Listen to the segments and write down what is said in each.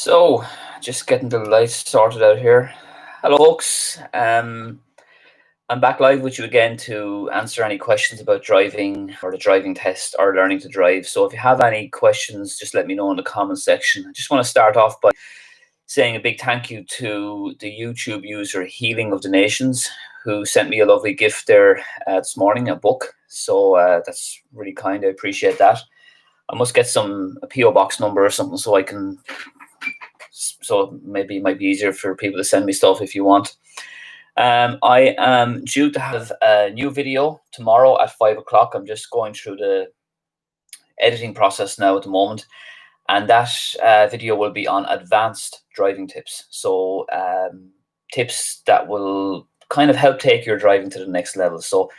So, just getting the lights sorted out here. Hello, folks. I'm back live with you again to answer any questions about driving or the driving test or learning to drive. So, if you have any questions, just let me know in the comment section. I just want to start off by saying a big thank you to the YouTube user Healing of the Nations, who sent me a lovely gift there this morning, a book. So, that's really kind. I appreciate that. I must get a PO box number or something so maybe it might be easier for people to send me stuff if you want. I am due to have a new video tomorrow at 5 o'clock. I'm just going through the editing process now at the moment, and that video will be on advanced driving tips. So tips that will kind of help take your driving to the next level. So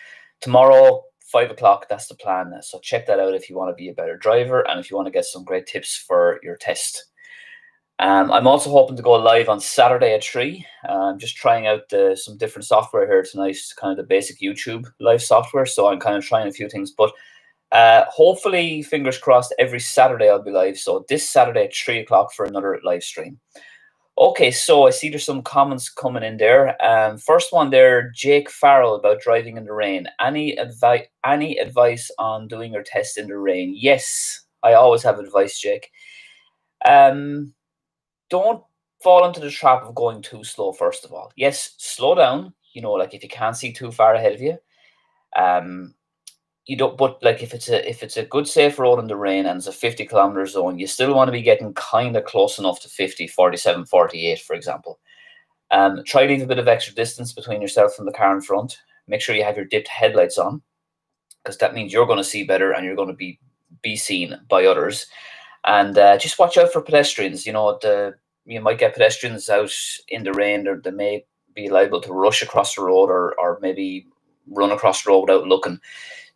tomorrow, 5 o'clock, that's the plan. So check that out if you want to be a better driver and if you want to get some great tips for your test. I'm also hoping to go live on Saturday at 3. I'm just trying out some different software here tonight, kind of the basic YouTube live software. So I'm kind of trying a few things, but hopefully, fingers crossed, every Saturday I'll be live. So this Saturday at 3 o'clock for another live stream. Okay, so I see there's some comments coming in there. First one there, Jake Farrell, about driving in the rain. Any advice on doing your test in the rain? Yes, I always have advice, Jake. Don't fall into the trap of going too slow, first of all. Yes, slow down, like if you can't see too far ahead of you. You don't, but like if it's a good safe road in the rain and it's a 50-kilometer zone, you still want to be getting kind of close enough to 50, 47, 48, for example. Try to leave a bit of extra distance between yourself and the car in front. Make sure you have your dipped headlights on, because that means you're going to see better and you're going to be seen by others. And just watch out for pedestrians. You might get pedestrians out in the rain, or they may be liable to rush across the road or maybe run across the road without looking.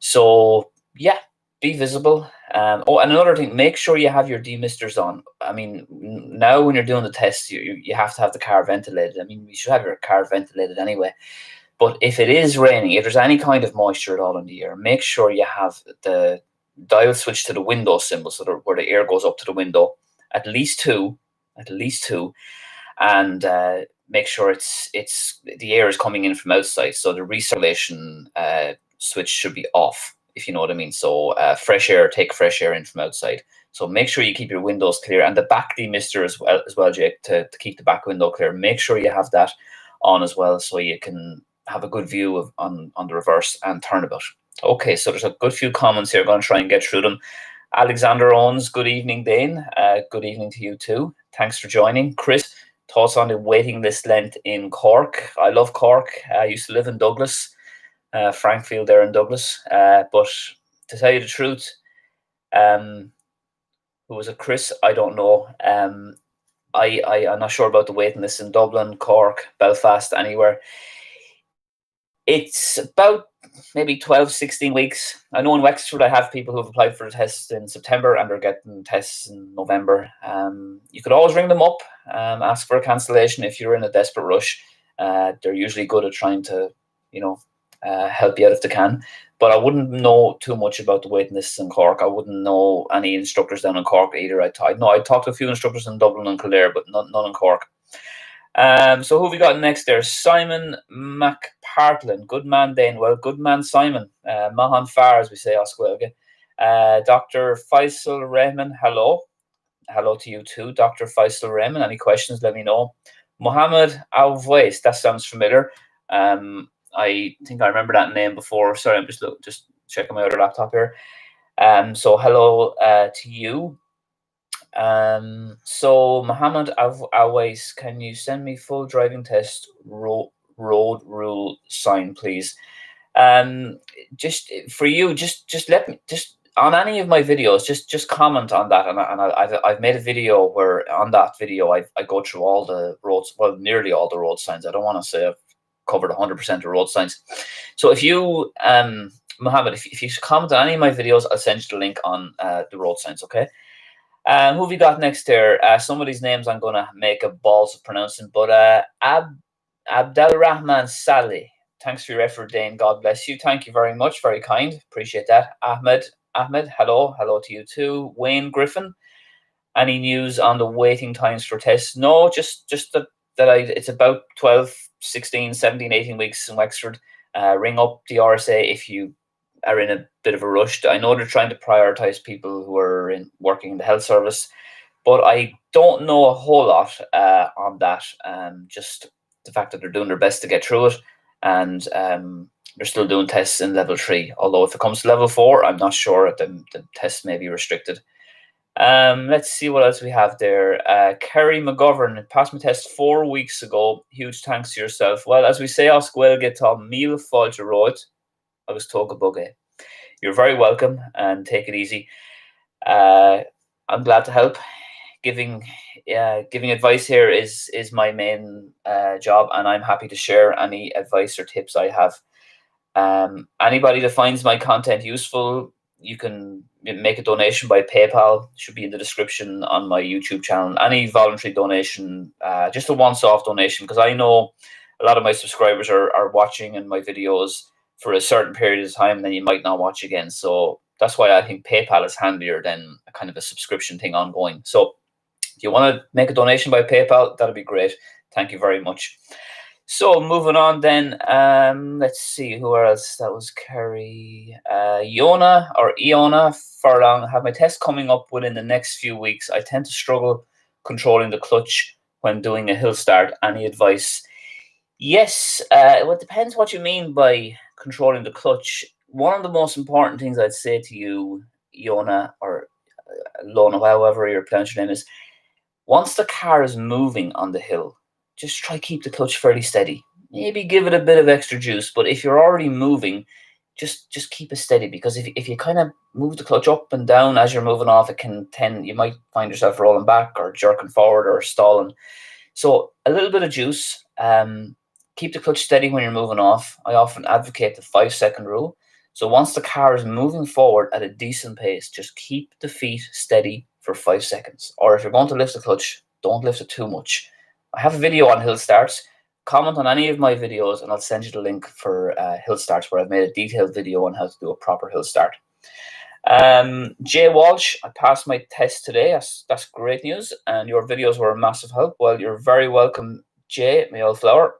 So, yeah, be visible. And another thing, make sure you have your demisters on. I mean, now when you're doing the test, you have to have the car ventilated. I mean, you should have your car ventilated anyway. But if it is raining, if there's any kind of moisture at all in the air, make sure you have the dial switch to the window symbol, so where the air goes up to the window, at least two, and make sure it's the air is coming in from outside. So the recirculation switch should be off, if you know what I mean. So take fresh air in from outside. So make sure you keep your windows clear, and the back demister as well, Jake, to keep the back window clear. Make sure you have that on as well, so you can have a good view on the reverse and turnabout. Okay, so there's a good few comments here. I'm going to try and get through them. Alexander Owens, good evening, Dane. Good evening to you too. Thanks for joining. Chris, thoughts on the waiting list length in Cork? I love Cork. I used to live in Douglas, Frankfield there in Douglas. But to tell you the truth, who was it, Chris? I don't know. I'm not sure about the waiting list in Dublin, Cork, Belfast, anywhere. It's about maybe 12, 16 weeks. I know in Wexford I have people who have applied for a test in September and they're getting tests in November. You could always ring them up, ask for a cancellation if you're in a desperate rush. They're usually good at trying to, help you out if they can. But I wouldn't know too much about the waiting lists in Cork. I wouldn't know any instructors down in Cork either. I talked to a few instructors in Dublin and Kildare, but none in Cork. So who have we got next there? Simon McPartlin. Good man, Dane. Well, good man, Simon. Mahan Far, as we say, Oswelga. Dr. Faisal Rahman, hello. Hello to you too, Dr. Faisal Rahman. Any questions, let me know. Mohammed Alwais, that sounds familiar. I think I remember that name before. Sorry, I'm just checking my other laptop here. So hello to you. So Mohammed Always, can you send me full driving test road rule sign, please? Just for you, just let me on any of my videos, just comment on that, and I've made a video where on that video I go through all the roads, well, nearly all the road signs. I don't want to say I've covered 100% of road signs. So if you Mohammed, if you comment on any of my videos, I'll send you the link on the road signs, okay? Who have we got next there? Some of these names I'm going to make a balls of pronouncing, but Abdelrahman Saleh. Thanks for your effort, Dane. God bless you. Thank you very much. Very kind. Appreciate that. Ahmed, hello. Hello to you too. Wayne Griffin. Any news on the waiting times for tests? No, just that it's about 12, 16, 17, 18 weeks in Wexford. Ring up the RSA if you are in a bit of a rush. I know they're trying to prioritise people who are working in the health service, but I don't know a whole lot on that. Just the fact that they're doing their best to get through it, and they're still doing tests in level 3. Although if it comes to level 4, I'm not sure. The tests may be restricted. Let's see what else we have there. Kerry McGovern passed my test 4 weeks ago. Huge thanks to yourself. Well, as we say, Oscar get Tom Mil Fáilte Roid. I was told buggy. You're very welcome, and take it easy. I'm glad to help. Giving advice here is my main job, and I'm happy to share any advice or tips I have. Anybody that finds my content useful, you can make a donation by PayPal. Should be in the description on my YouTube channel. Any voluntary donation, just a once-off donation, because I know a lot of my subscribers are watching in my videos for a certain period of time, and then you might not watch again. So that's why I think PayPal is handier than a kind of a subscription thing ongoing. So if you want to make a donation by PayPal, that'd be great. Thank you very much. So moving on then, let's see who else. That was Kerry, Iona Furlong. Have my test coming up within the next few weeks. I tend to struggle controlling the clutch when doing a hill start. Any advice? Yes, well, it depends what you mean by controlling the clutch. One of the most important things I'd say to you, Iona, or Lona, however your pronounce your name is, once the car is moving on the hill, just try keep the clutch fairly steady. Maybe give it a bit of extra juice, but if you're already moving, just keep it steady, because if you kind of move the clutch up and down as you're moving off, it can tend, you might find yourself rolling back or jerking forward or stalling. So a little bit of juice. Keep the clutch steady when you're moving off. I often advocate the 5-second rule. So once the car is moving forward at a decent pace, just keep the feet steady for 5 seconds. Or if you're going to lift the clutch, don't lift it too much. I have a video on hill starts. Comment on any of my videos and I'll send you the link for hill starts, where I've made a detailed video on how to do a proper hill start. Jay Walsh, I passed my test today. That's great news, and your videos were a massive help. Well, you're very welcome, Jay, my old flower.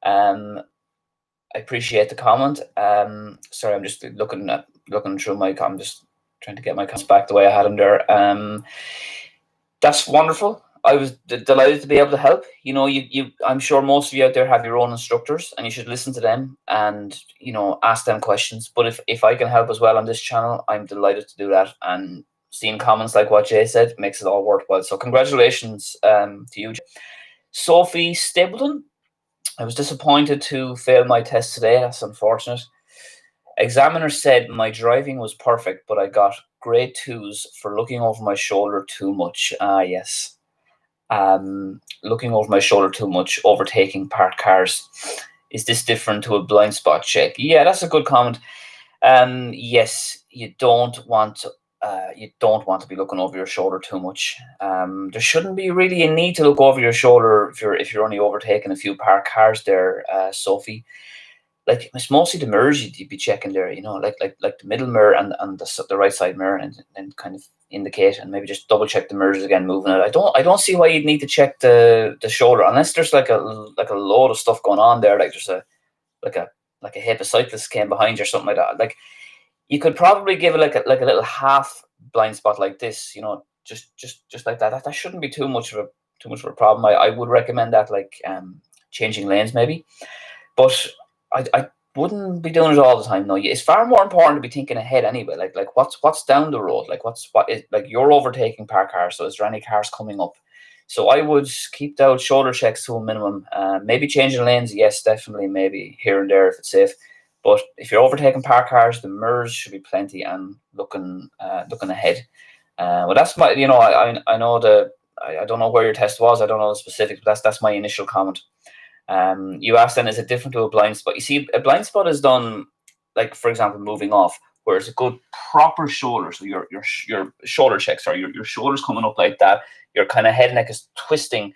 I appreciate the comment. Sorry, I'm just looking through my comments, just trying to get my comments back the way I had them there. That's wonderful. I was delighted to be able to help. You know, I'm sure most of you out there have your own instructors, and you should listen to them and, you know, ask them questions. But if I can help as well on this channel, I'm delighted to do that. And seeing comments like what Jay said makes it all worthwhile. So congratulations to you, Jay. Sophie Stapleton. I was disappointed to fail my test today. That's unfortunate. Examiner said my driving was perfect, but I got grade 2s for looking over my shoulder too much. Yes. Looking over my shoulder too much, overtaking parked cars. Is this different to a blind spot check? Yeah, that's a good comment. Yes, you don't want to be looking over your shoulder too much. There shouldn't be really a need to look over your shoulder if you're only overtaking a few parked cars there, Sophie. Like, it's mostly the mirrors you'd be checking there, you know, like the middle mirror and the right side mirror, and kind of indicate, and maybe just double check the mirrors again moving it. I don't see why you'd need to check the shoulder unless there's like a load of stuff going on there, like there's a heap of cyclists came behind you or something like that. Like, you could probably give it like a little half blind spot like this, you know, just like that. That shouldn't be too much of a problem. I would recommend that, like, changing lanes maybe, but I wouldn't be doing it all the time. No, it's far more important to be thinking ahead anyway. Like what's down the road? Like what is, like, you're overtaking parked cars, so is there any cars coming up? So I would keep those shoulder checks to a minimum. Maybe changing lanes, yes, definitely, maybe here and there if it's safe. But if you're overtaking parked cars, the mirrors should be plenty and looking ahead. Well, that's my, you know, I know I don't know where your test was. I don't know the specifics, but that's my initial comment. You asked then, is it different to a blind spot? You see, a blind spot is done, like, for example, moving off, where it's a good proper shoulder. So your shoulder checks are your shoulders coming up like that. Your kind of head and neck is twisting,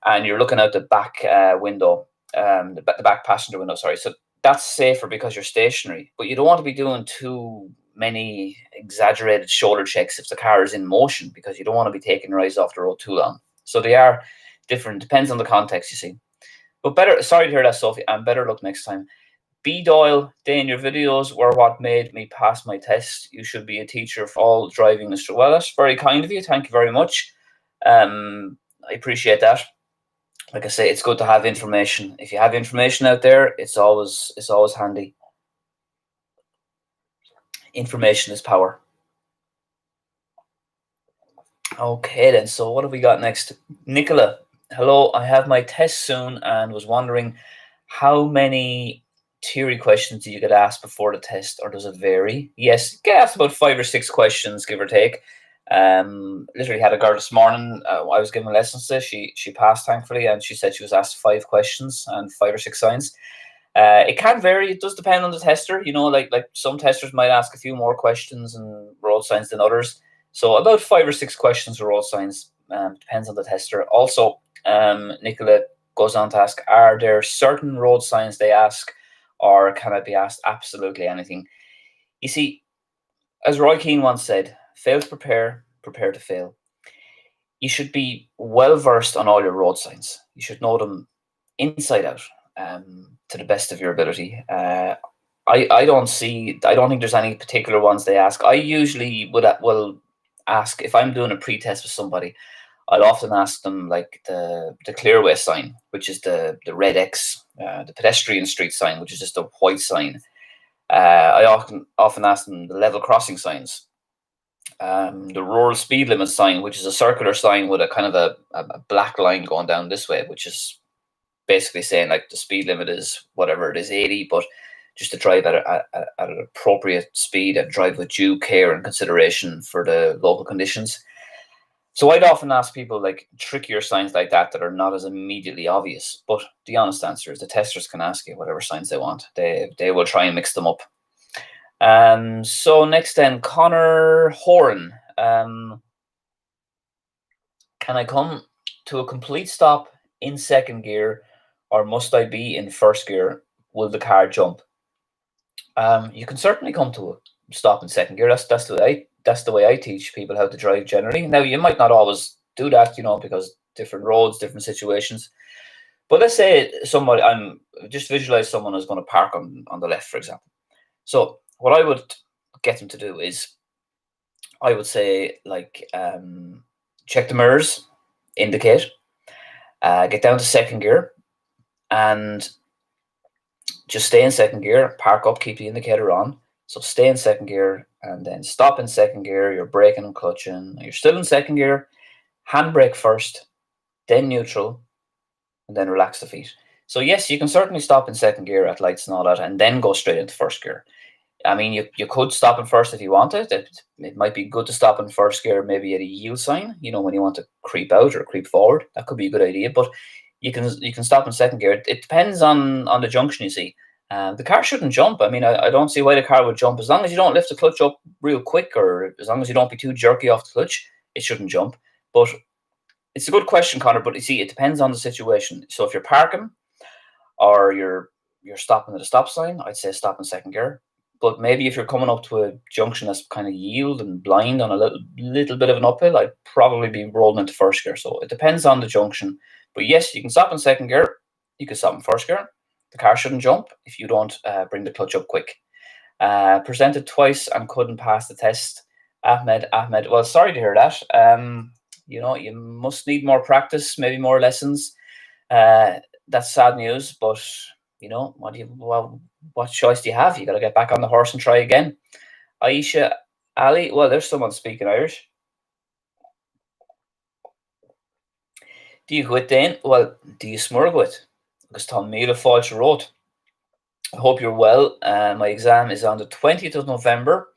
and you're looking out the back window, the back passenger window. Sorry. So that's safer because you're stationary, but you don't want to be doing too many exaggerated shoulder checks if the car is in motion, because you don't want to be taking your eyes off the road too long. So they are different, depends on the context, you see. But better, sorry to hear that, Sophie, and better luck next time. B. Doyle, Dane, your videos were what made me pass my test. You should be a teacher for all driving instructors. Well, that's very kind of you. Thank you very much. I appreciate that. Like I say, it's good to have information. If you have information out there, it's always handy. Information is power. Okay then, so what have we got next? Nicola, hello, I have my test soon and was wondering how many theory questions do you get asked before the test, or does it vary? Yes, get asked about 5 or 6 questions, give or take. Literally had a girl this morning, I was giving lessons to, she passed thankfully, and she said she was asked 5 questions and 5 or 6 signs. It can vary. It does depend on the tester. You know, like some testers might ask a few more questions and road signs than others. So about 5 or 6 questions for road signs. Depends on the tester. Also, Nicola goes on to ask, are there certain road signs they ask, or can I be asked absolutely anything? You see, as Roy Keane once said, fail to prepare, prepare to fail. You should be well versed on all your road signs. You should know them inside out, to the best of your ability. I don't think there's any particular ones they ask. I usually will ask, if I'm doing a pre-test with somebody, I'll often ask them like the clearway sign, which is the red X, the pedestrian street sign, which is just a white sign. I often ask them the level crossing signs, the rural speed limit sign, which is a circular sign with a kind of a black line going down this way, which is basically saying like the speed limit is whatever it is, 80, but just to drive at an appropriate speed and drive with due care and consideration for the local conditions. So I'd often ask people like trickier signs like that are not as immediately obvious. But the honest answer is the testers can ask you whatever signs they want. They will try and mix them up. So next then, Connor Horan. Can I come to a complete stop in second gear, or must I be in first gear? Will the car jump? You can certainly come to a stop in second gear. That's the way I teach people how to drive generally. Now you might not always do that, you know, because different roads, different situations. But let's say I'm just visualize someone who's going to park on the left, for example. So what I would get them to do is, I would say like check the mirrors, indicate, get down to second gear, and just stay in second gear, park up, keep the indicator on. So stay in second gear and then stop in second gear. You're braking and clutching. You're still in second gear. Handbrake first, then neutral, and then relax the feet. So yes, you can certainly stop in second gear at lights and all that, and then go straight into first gear. I mean, you could stop in first if you wanted. It might be good to stop in first gear, maybe at a yield sign. You know, when you want to creep out or creep forward, that could be a good idea. But you can stop in second gear. It depends on the junction. You see, the car shouldn't jump. I mean, I don't see why the car would jump, as long as you don't lift the clutch up real quick, or as long as you don't be too jerky off the clutch. It shouldn't jump. But it's a good question, Connor. But you see, it depends on the situation. So if you're parking, or you're stopping at a stop sign, I'd say stop in second gear. But maybe if you're coming up to a junction that's kind of yield and blind on a little bit of an uphill, I'd probably be rolling into first gear. So it depends on the junction. But yes, you can stop in second gear. You can stop in first gear. The car shouldn't jump if you don't bring the clutch up quick. Presented twice and couldn't pass the test. Ahmed. Well, sorry to hear that. You know, you must need more practice, maybe more lessons. That's sad news, but you know, what choice do you have? You got to get back on the horse and try again. Aisha Ali, well, there's someone speaking Irish. Do you quit then? Well, do you smurg it? Because Tom Mila Falch wrote. I hope you're well. My exam is on the 20th of November.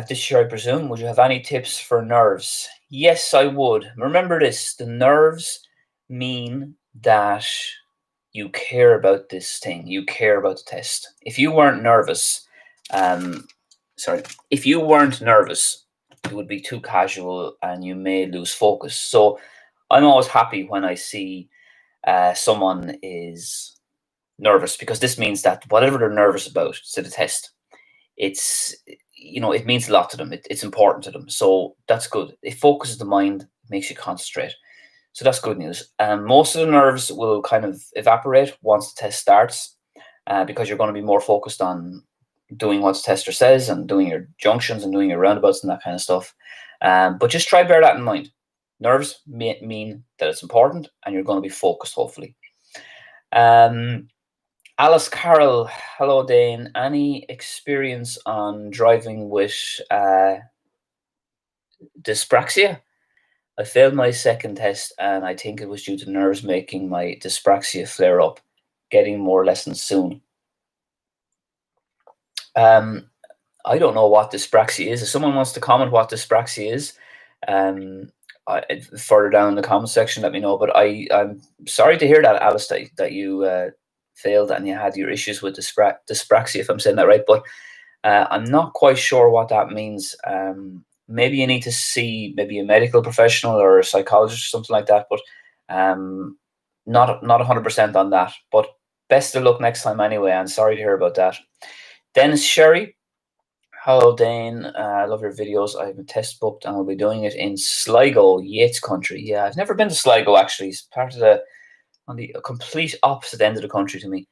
This year, I presume. Would you have any tips for nerves? Yes, I would. Remember this: the nerves mean that you care about this thing. You care about the test. If you weren't nervous, if you weren't nervous, it would be too casual and you may lose focus. So I'm always happy when I see someone is nervous, because this means that whatever they're nervous about to the test, it's it means a lot to them. It's important to them. So that's good. It focuses the mind, makes you concentrate. So that's good news. Most of the nerves will kind of evaporate once the test starts, because you're going to be more focused on doing what the tester says and doing your junctions and doing your roundabouts and that kind of stuff. But just try bear that in mind. Nerves mean that it's important, and you're going to be focused, hopefully. Alice Carroll, hello Dane. Any experience on driving with dyspraxia? I failed my second test, and I think it was due to nerves making my dyspraxia flare up. Getting more lessons soon. I don't know what dyspraxia is. If someone wants to comment what dyspraxia is, further down in the comment section, let me know. But I'm sorry to hear that, Alice, that you failed and you had your issues with dyspraxia, if I'm saying that right. But I'm not quite sure what that means. Maybe you need to see maybe a medical professional or a psychologist or something like that. But not 100% on that. But best of luck next time anyway. And sorry to hear about that. Dennis Sherry. Hello, Dane. I love your videos. I have a test booked and I'll be doing it in Sligo, Yates country. Yeah, I've never been to Sligo, actually. It's part of on the complete opposite end of the country to me.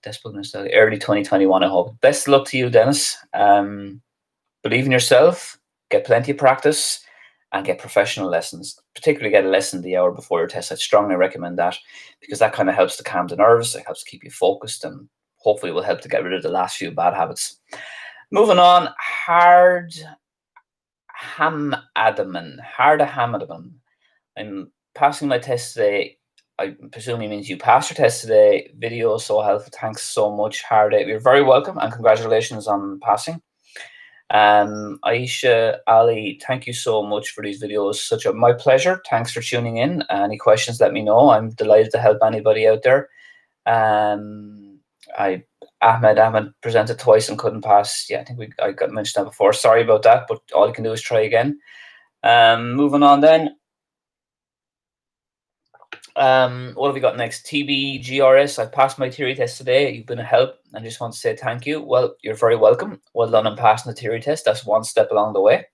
Test booked in Sligo, early 2021, I hope. Best of luck to you, Dennis. Believe in yourself, get plenty of practice, and get professional lessons. Particularly get a lesson the hour before your test. I'd strongly recommend that, because that kind of helps to calm the nerves. It helps keep you focused, and hopefully will help to get rid of the last few bad habits. Moving on, Hard Hamadaman. I'm passing my test today. I presume he means you passed your test today. Video so helpful. Thanks so much, Hard. You're very welcome, and congratulations on passing. Aisha Ali, thank you so much for these videos. My pleasure. Thanks for tuning in. Any questions, let me know. I'm delighted to help anybody out there. Ahmed presented twice and couldn't pass. Yeah, I think I got mentioned that before. Sorry about that, but all you can do is try again. Moving on then. What have we got next? TBGRS. I passed my theory test today. You've been a help. I just want to say thank you. Well, you're very welcome. Well done on passing the theory test. That's one step along the way.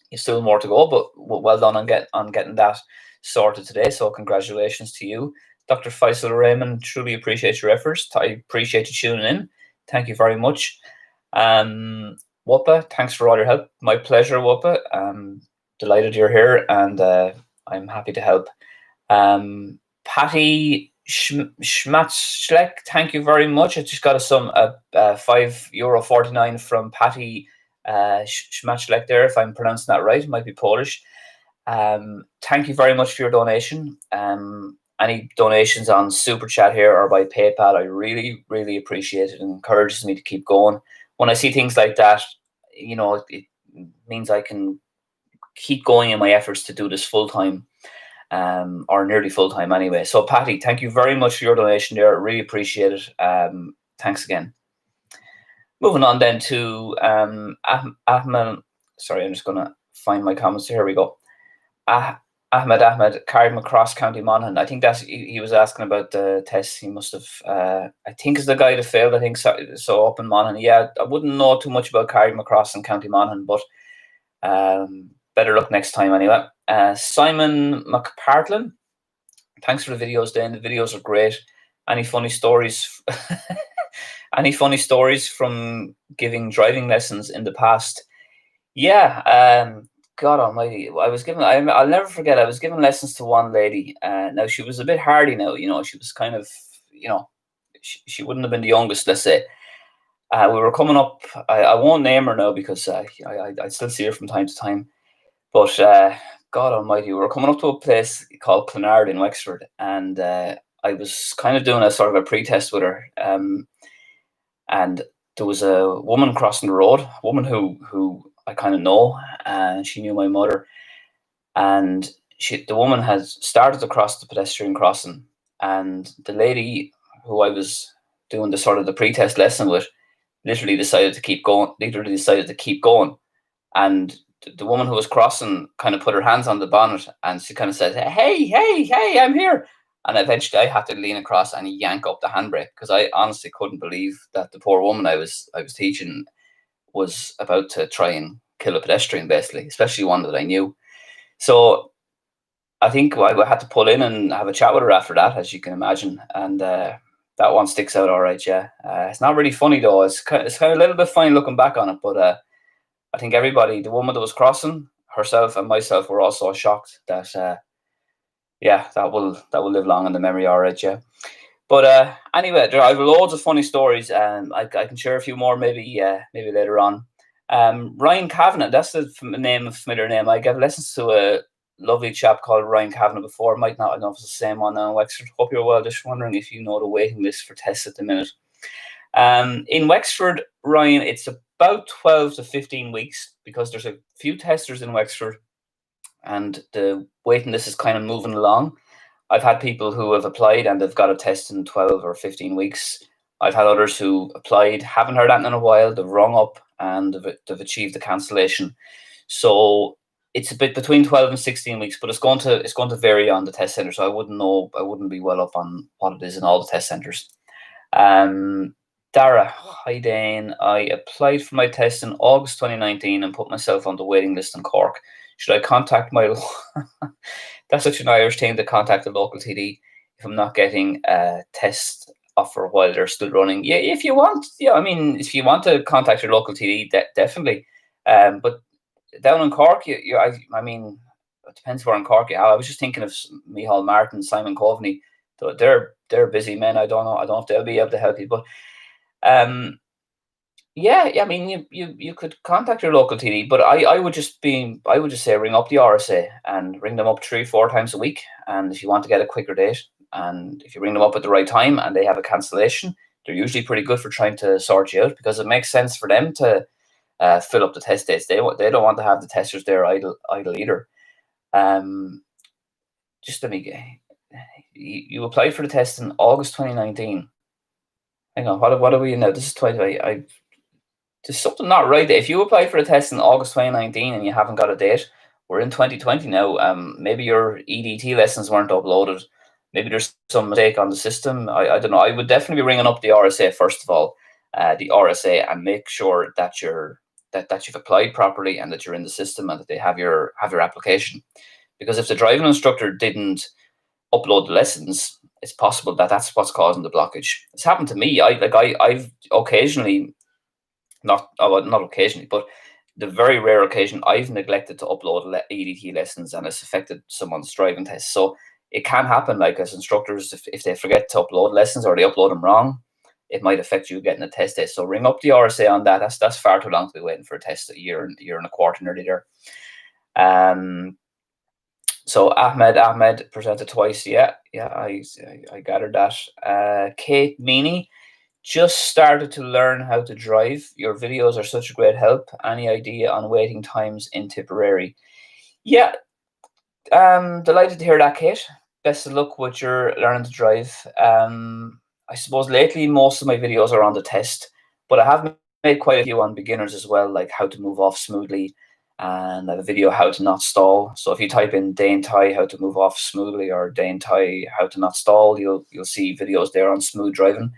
There's still more to go, but well done on getting that sorted today. So congratulations to you. Dr. Faisal Raymond, truly appreciate your efforts. I appreciate you tuning in. Thank you very much. Whoopa, thanks for all your help. My pleasure, Whoopa. Delighted you're here, and I'm happy to help. Patty Schmatzschleck, thank you very much. I just got €5.49 from Patty Schmatzschleck there, if I'm pronouncing that right. It might be Polish. Thank you very much for your donation. Any donations on Super Chat here or by PayPal, I really, really appreciate it. It encourages me to keep going. When I see things like that, it means I can keep going in my efforts to do this full time, or nearly full time anyway. So, Patty, thank you very much for your donation there. I really appreciate it. Thanks again. Moving on then to Ahmed. Sorry, I'm just going to find my comments. Here we go. Ahmed, Carrickmacross, County Monaghan. I think he was asking about the test. He must have, I think, is the guy that failed. I think so up in Monaghan. Yeah, I wouldn't know too much about Carrickmacross and County Monaghan, but better luck next time anyway. Simon McPartlin, thanks for the videos, Dane. The videos are great. Any funny stories? Any funny stories from giving driving lessons in the past? Yeah. God Almighty! I'll never forget. I was giving lessons to one lady. Now she was a bit hardy. Now she was kind of, she wouldn't have been the youngest. Let's say. We were coming up. I won't name her now because I still see her from time to time. But God Almighty, we were coming up to a place called Clonard in Wexford, and I was kind of doing a sort of a pre-test with her. And there was a woman crossing the road. A woman who I kind of know, and she knew my mother, and the woman had started to cross the pedestrian crossing, and the lady who I was doing the pre-test lesson with literally decided to keep going, and the woman who was crossing kind of put her hands on the bonnet, and she kind of said, hey, I'm here. And eventually I had to lean across and yank up the handbrake, because I honestly couldn't believe that the poor woman I was teaching was about to try and kill a pedestrian, basically, especially one that I knew. So I think I had to pull in and have a chat with her after that, as you can imagine. And that one sticks out all right, yeah. It's not really funny, though. It's kind of a little bit funny looking back on it. But I think everybody, the woman that was crossing, herself and myself, were also shocked that, yeah, that will live long in the memory, all right, yeah. But anyway, I have loads of funny stories, and I can share a few more maybe later on. Ryan Kavanagh, that's a familiar name. I gave lessons to a lovely chap called Ryan Kavanagh before. I don't know if it's the same one now in Wexford. Hope you're well. Just wondering if you know the waiting list for tests at the minute. In Wexford, Ryan, it's about 12 to 15 weeks because there's a few testers in Wexford, and the waiting list is kind of moving along. I've had people who have applied and they've got a test in 12 or 15 weeks. I've had others who applied, haven't heard that in a while, they've rung up and they've achieved the cancellation. So it's a bit between 12 and 16 weeks, but it's going to vary on the test centre. So I wouldn't know, I wouldn't be well up on what it is in all the test centres. Dara, hi Dane. I applied for my test in August 2019 and put myself on the waiting list in Cork. Should I contact my that's such an Irish thing to contact the local TD if I'm not getting a test offer while they're still running. Yeah, if you want, yeah, I mean, if you want to contact your local TD, definitely. But down in Cork, I mean, it depends where in Cork you are. I was just thinking of Micheál Martin, Simon Coveney. They're busy men. I don't know if they'll be able to help you, but yeah, I mean, you could contact your local TD, but I would just say ring up the RSA and ring them up 3-4 times a week. And if you want to get a quicker date, and if you ring them up at the right time and they have a cancellation, they're usually pretty good for trying to sort you out, because it makes sense for them to fill up the test dates. They don't want to have the testers there idle either. Just let me get. You applied for the test in August 2019. Hang on, what are we in now? This is 2020. There's something not right there. If you applied for a test in August 2019 and you haven't got a date, we're in 2020 now. Maybe your EDT lessons weren't uploaded. Maybe there's some mistake on the system. I don't know. I would definitely be ringing up the RSA first of all, the RSA, and make sure that you've applied properly and that you're in the system and that they have your application. Because if the driving instructor didn't upload the lessons, it's possible that that's what's causing the blockage. It's happened to me. I've occasionally. Not occasionally, but the very rare occasion I've neglected to upload EDT lessons and it's affected someone's driving test. So it can happen, like as instructors, if they forget to upload lessons or they upload them wrong, it might affect you getting a test date. So ring up the RSA on that. That's far too long to be waiting for a test, a year and a quarter nearly there. So Ahmed presented twice. Yeah, I gathered that. Kate Meany just started to learn how to drive. Your videos are such a great help. Any idea on waiting times in Tipperary? Yeah, delighted to hear that, Kate. Best of luck with your learning to drive. I suppose lately most of my videos are on the test, but I have made quite a few on beginners as well, like how to move off smoothly, and I have a video how to not stall. So if you type in Dane Tyghe how to move off smoothly or Dane Tyghe how to not stall, you'll see videos there on smooth driving.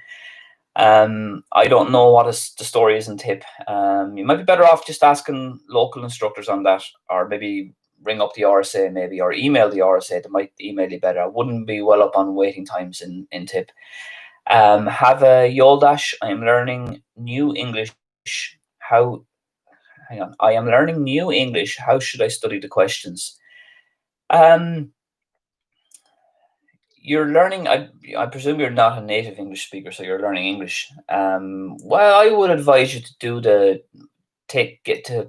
I don't know what the story is in Tip. You might be better off just asking local instructors on that, or maybe ring up the RSA maybe, or email the RSA. They might email you better. I wouldn't be well up on waiting times in Tip. Have a Yoldash. I am learning new English. I am learning new English. How should I study the questions? You're learning, I presume you're not a native English speaker, so you're learning English. Well, I would advise you to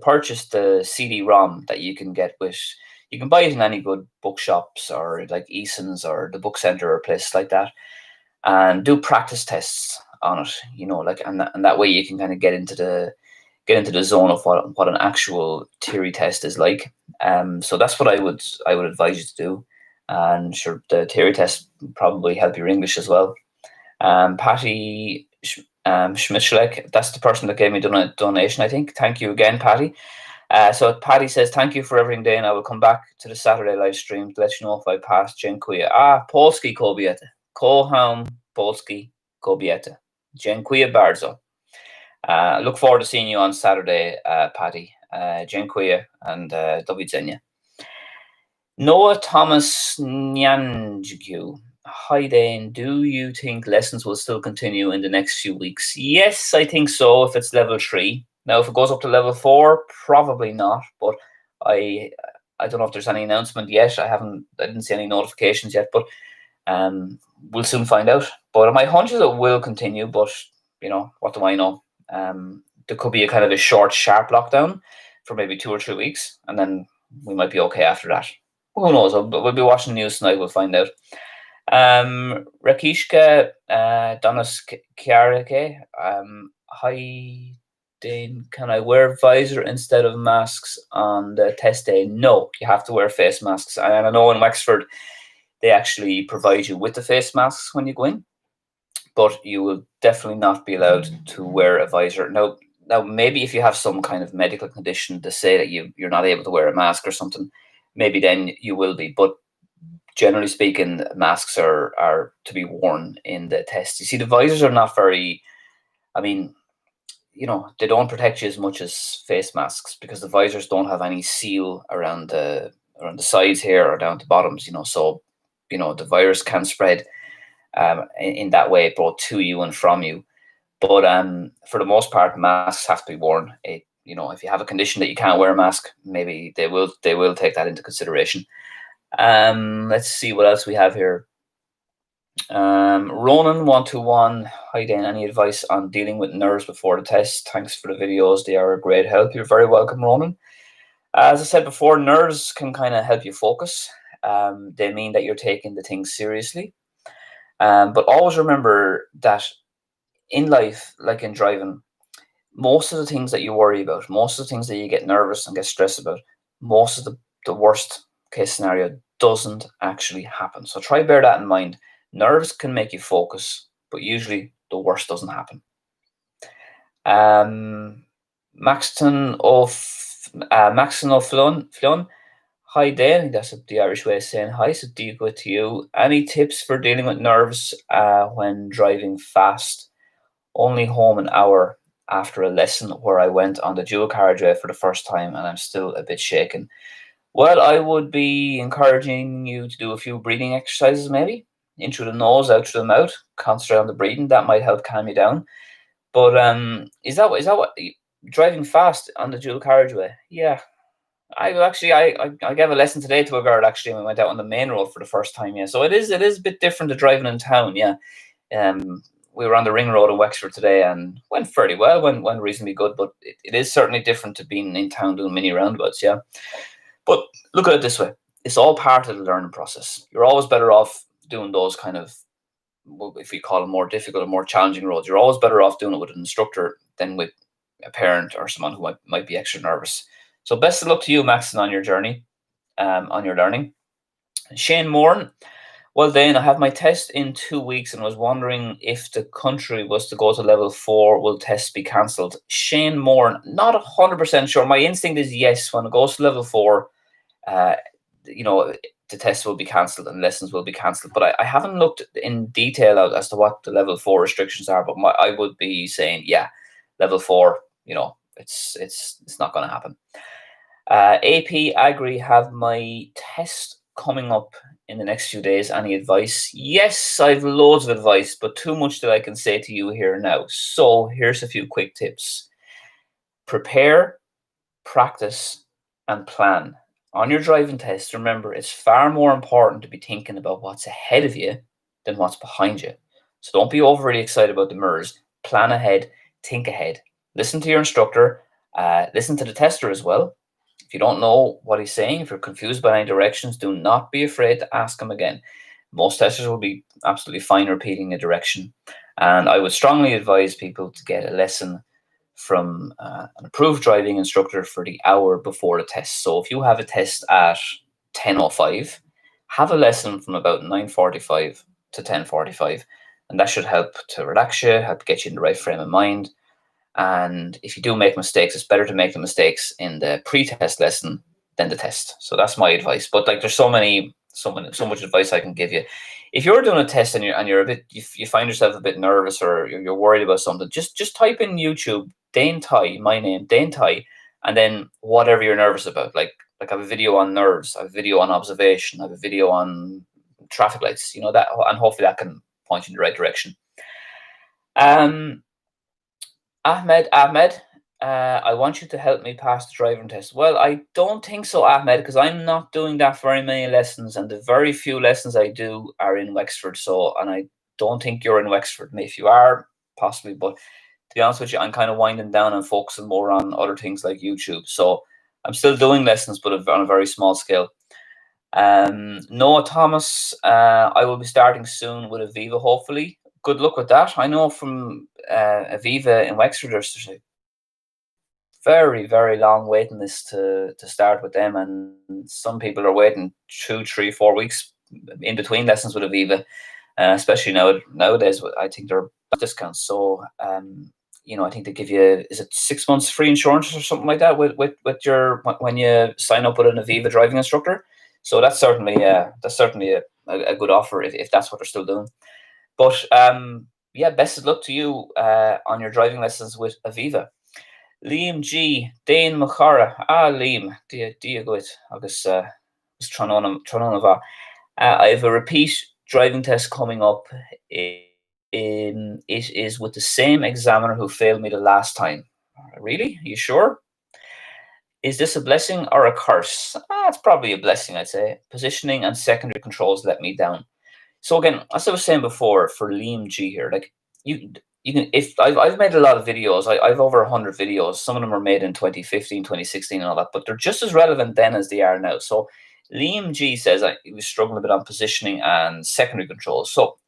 purchase the CD-ROM that you can get with, you can buy it in any good bookshops or like Eason's or the Book Centre or places like that, and do practice tests on it, and that way you can kind of get into the zone of what an actual theory test is like. So that's what I would advise you to do. And sure, the theory test probably help your English as well. Patty Schmidschleck, that's the person that gave me a donation, I think. Thank you again, Patty. So Patty says, thank you for everything, Dane. I will come back to the Saturday live stream to let you know if I pass Dziękuję. Polski kobieta. Kocham Polski kobieta. Dziękuję bardzo. Look forward to seeing you on Saturday, Paddy. Dziękuję and do widzenia. Noah Thomas Nyanjgu. Hi, Dane. Do you think lessons will still continue in the next few weeks? Yes, I think so, if it's level 3. Now, if it goes up to level 4, probably not. But I don't know if there's any announcement yet. I didn't see any notifications yet, but we'll soon find out. But my hunch is it will continue, but what do I know? There could be a kind of a short, sharp lockdown for maybe 2 or 3 weeks, and then we might be okay after that. Who knows? We'll be watching the news tonight. We'll find out. Rakishka Donaskiarike. Hi, Dane. Can I wear visor instead of masks on the test day? No, you have to wear face masks. And I know in Wexford, they actually provide you with the face masks when you go in, but you will definitely not be allowed to wear a visor. Now, maybe if you have some kind of medical condition to say that you're not able to wear a mask or something, maybe then you will be. But generally speaking, masks are to be worn in the test. You see, the visors are not very, they don't protect you as much as face masks, because the visors don't have any seal around the sides here or down the bottoms, so the virus can spread in that way, both to you and from you. But for the most part, masks have to be worn. If you have a condition that you can't wear a mask, maybe they will take that into consideration. Let's see what else we have here. Ronan121. Hi, Dane. Any advice on dealing with nerves before the test? Thanks for the videos. They are a great help. You're very welcome, Ronan. As I said before, nerves can kind of help you focus. They mean that you're taking the thing seriously. But always remember that in life, like in driving, most of the things that you worry about, most of the things that you get nervous and get stressed about, most of the worst case scenario doesn't actually happen. So try bear that in mind. Nerves can make you focus, but usually the worst doesn't happen. Maxton O'Flynn. Hi, Dane. I think that's the Irish way of saying hi. So Tyghe to you. Any tips for dealing with nerves when driving fast? Only home an hour after a lesson where I went on the dual carriageway for the first time, and I'm still a bit shaken. Well, I would be encouraging you to do a few breathing exercises, maybe in through the nose, out through the mouth. Concentrate on the breathing. That might help calm you down. But is that what driving fast on the dual carriageway? Yeah, I gave a lesson today to a girl actually, and we went out on the main road for the first time. Yeah, so it is a bit different to driving in town. Yeah, we were on the ring road in Wexford today and went fairly well, went reasonably good. But it is certainly different to being in town doing mini roundabouts. Yeah, but look at it this way: it's all part of the learning process. You're always better off doing those kind of, if we call them more difficult or more challenging roads, you're always better off doing it with an instructor than with a parent or someone who might be extra nervous. So best of luck to you, Maxon, on your journey, on your learning. Shane Moran. Well, Dane, I have my test in 2 weeks and was wondering if the country was to go to level 4, will tests be cancelled? Shane Moran, not 100% sure. My instinct is yes. When it goes to level 4, the tests will be cancelled and lessons will be cancelled. But I haven't looked in detail as to what the level 4 restrictions are. But I would be saying, yeah, level 4, it's not going to happen. AP Agri, have my test coming up in the next few days. Any advice? Yes, I've loads of advice, but too much that I can say to you here now. So here's a few quick tips. Prepare, practice, and plan. On your driving test, remember, it's far more important to be thinking about what's ahead of you than what's behind you. So don't be overly excited about the mirrors. Plan ahead, think ahead. Listen to your instructor, listen to the tester as well. If you don't know what he's saying, if you're confused by any directions, do not be afraid to ask him again. Most testers will be absolutely fine repeating a direction. And I would strongly advise people to get a lesson from an approved driving instructor for the hour before the test. So if you have a test at 10:05, have a lesson from about 9:45 to 10:45. And that should help to relax you, help get you in the right frame of mind. And if you do make mistakes, it's better to make the mistakes in the pre-test lesson than the test. So that's my advice. But there's so many so much advice I can give you. If you're doing a test and you're a bit, you find yourself a bit nervous or you're worried about something, just type in YouTube Dane Tyghe, my name Dane Tyghe, and then whatever you're nervous about. Like I have a video on nerves, I have a video on observation, I have a video on traffic lights. That, and hopefully that can point you in the right direction. Ahmed, I want you to help me pass the driving test. Well, I don't think so, Ahmed, because I'm not doing that very many lessons, and the very few lessons I do are in Wexford. So, and I don't think you're in Wexford. Maybe if you are, possibly, but to be honest with you, I'm kind of winding down and focusing more on other things like YouTube. So I'm still doing lessons, but on a very small scale. Noah Thomas, I will be starting soon with Aviva, hopefully. Good luck with that. I know from Aviva in Wexford, there's a very, very long waiting list to start with them, and some people are waiting 2, 3, 4 weeks in between lessons with Aviva, especially nowadays. I think they're discounts. So I think they give you, is it 6 months free insurance or something like that with your, when you sign up with an Aviva driving instructor. So that's certainly a good offer if that's what they're still doing. But best of luck to you on your driving lessons with Aviva. Liam G, Dane Machara. Liam, dia good. Agus trónóna. I have a repeat driving test coming up. It is with the same examiner who failed me the last time. Really? Are you sure? Is this a blessing or a curse? It's probably a blessing, I'd say. Positioning and secondary controls let me down. So again, as I was saying before, for Liam G here, like you can, if I've made a lot of videos, I've over 100 videos. Some of them were made in 2015, 2016 and all that, but they're just as relevant then as they are now. So Liam G says he was struggling a bit on positioning and secondary controls. So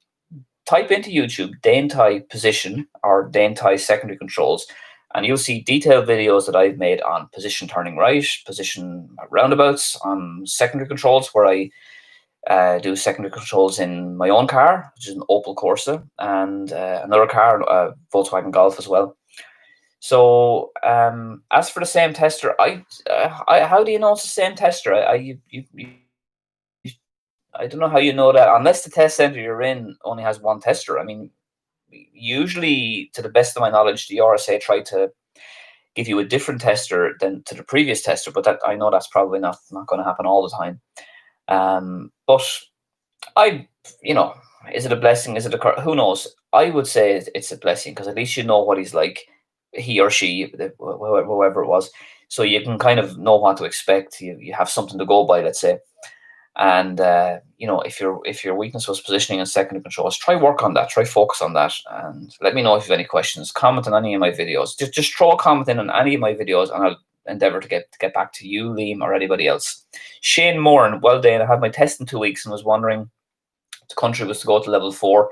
type into YouTube Dane Tyghe position or Dane Tyghe secondary controls, and you'll see detailed videos that I've made on position turning right, position roundabouts, on secondary controls, where I do secondary controls in my own car, which is an Opel Corsa, and another car, a Volkswagen Golf as well. So as for the same tester, how do you know it's the same tester? I don't know how you know that, unless the test center you're in only has one tester. I mean, usually, to the best of my knowledge, the RSA try to give you a different tester than to the previous tester, but that, I know that's probably not going to happen all the time. But is it a blessing? Is it a curse? Who knows? I would say it's a blessing, because at least you know what he's like, he or she, whoever it was. So you can kind of know what to expect. You have something to go by, let's say. And if your weakness was positioning and secondary controls, try work on that. Try focus on that, and let me know if you have any questions. Comment on any of my videos. Just throw a comment in on any of my videos, and I'll endeavour to get back to you, Liam, or anybody else. Shane Moran, well, Dane, I had my test in 2 weeks and was wondering if the country was to go to level 4,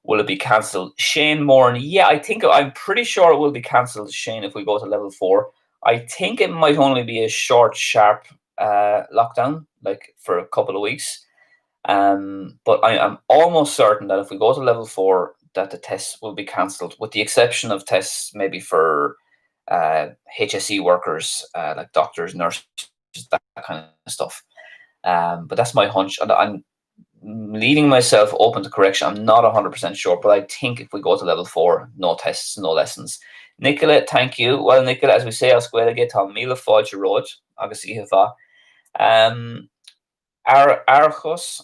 will it be cancelled? Shane Moran, yeah, I'm pretty sure it will be cancelled, Shane, if we go to level 4. I think it might only be a short, sharp lockdown, like for a couple of weeks. But I am almost certain that if we go to level 4, that the tests will be cancelled, with the exception of tests maybe for HSE workers, like doctors, nurses, that kind of stuff. But that's my hunch, and I'm leaving myself open to correction. I'm not 100% sure, but I think if we go to level 4, no tests, no lessons. Nicola, thank you. Well, Nicola, as we say, I'll square get on Mila Fodge Road, obviously, Hiva. Archos,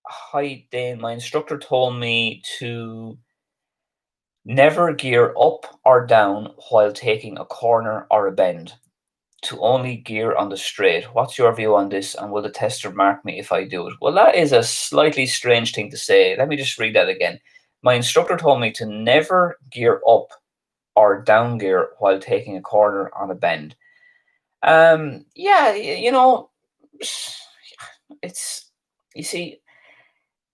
hi Dane, my instructor told me to never gear up or down while taking a corner or a bend, to only gear on the straight. What's your view on this, and will the tester mark me if I do it? Well, that is a slightly strange thing to say. Let me just read that again. My instructor told me to never gear up or down gear while taking a corner on a bend. You see,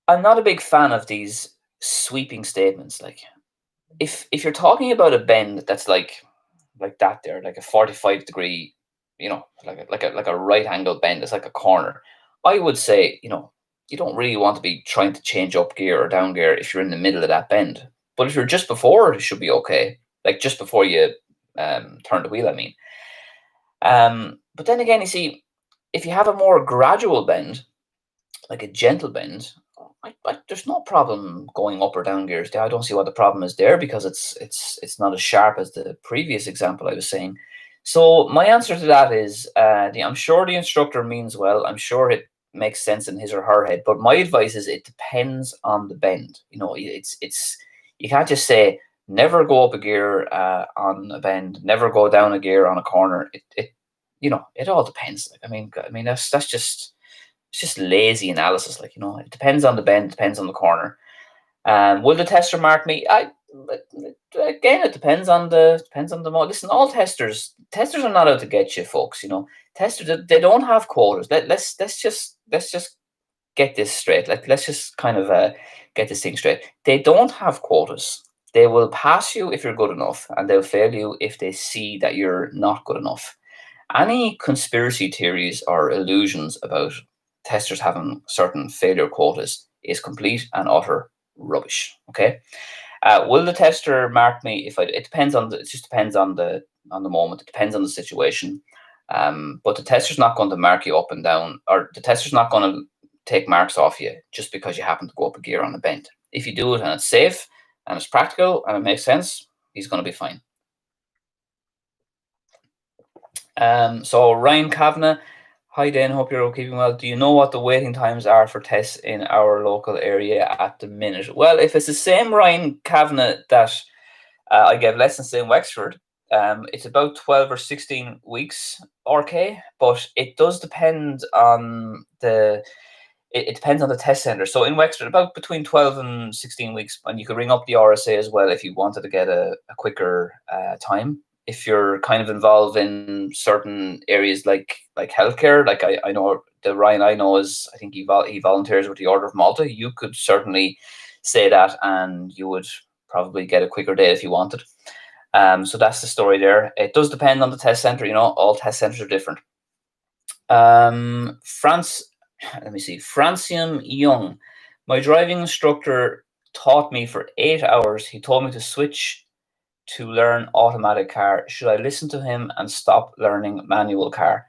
I'm not a big fan of these sweeping statements. Like, if you're talking about a bend that's like that there, like a 45-degree, like a right angle bend, it's like a corner, I would say, you don't really want to be trying to change up gear or down gear if you're in the middle of that bend. But if you're just before, it should be okay. Like just before you turn the wheel, I mean. But then again, you see, if you have a more gradual bend, like a gentle bend, there's no problem going up or down gears there. I don't see what the problem is there because it's not as sharp as the previous example I was saying. So my answer to that is, I'm sure the instructor means well. I'm sure it makes sense in his or her head. But my advice is it depends on the bend. It's you can't just say never go up a gear on a bend, never go down a gear on a corner. It all depends. Like, I mean that's just it's just lazy analysis. Like, it depends on the bend, depends on the corner. Will the tester mark me? Again, it depends on the mode. Listen, all testers are not out to get you, folks. Testers, they don't have quotas. Let's just get this straight. Let's just kind of get this thing straight. They don't have quotas. They will pass you if you're good enough, and they'll fail you if they see that you're not good enough. Any conspiracy theories or illusions about testers having certain failure quotas is complete and utter rubbish. Okay. Will the tester mark me if I? It depends on it just depends on the moment. It depends on the situation. But the tester's not going to mark you up and down, or the tester's not going to take marks off you just because you happen to go up a gear on a bend. If you do it and it's safe and it's practical and it makes sense, he's going to be fine. So Ryan Kavanagh, hi Dane, hope you're all keeping well. Do you know what the waiting times are for tests in our local area at the minute? Well, if it's the same Ryan Kavanagh that I gave lessons in Wexford, it's about 12 or 16 weeks RK, but it does depend on it depends on the test center. So in Wexford, about between 12 and 16 weeks, and you could ring up the RSA as well if you wanted to get a quicker time. If you're kind of involved in certain areas like healthcare, like I know the Ryan I know is, I think he volunteers with the Order of Malta. You could certainly say that, and you would probably get a quicker date if you wanted. So that's the story there. It does depend on the test center. All test centers are different. France, let me see. Francium Young, my driving instructor taught me for 8 hours. He told me to switch to learn automatic car. Should I listen to him and stop learning manual car?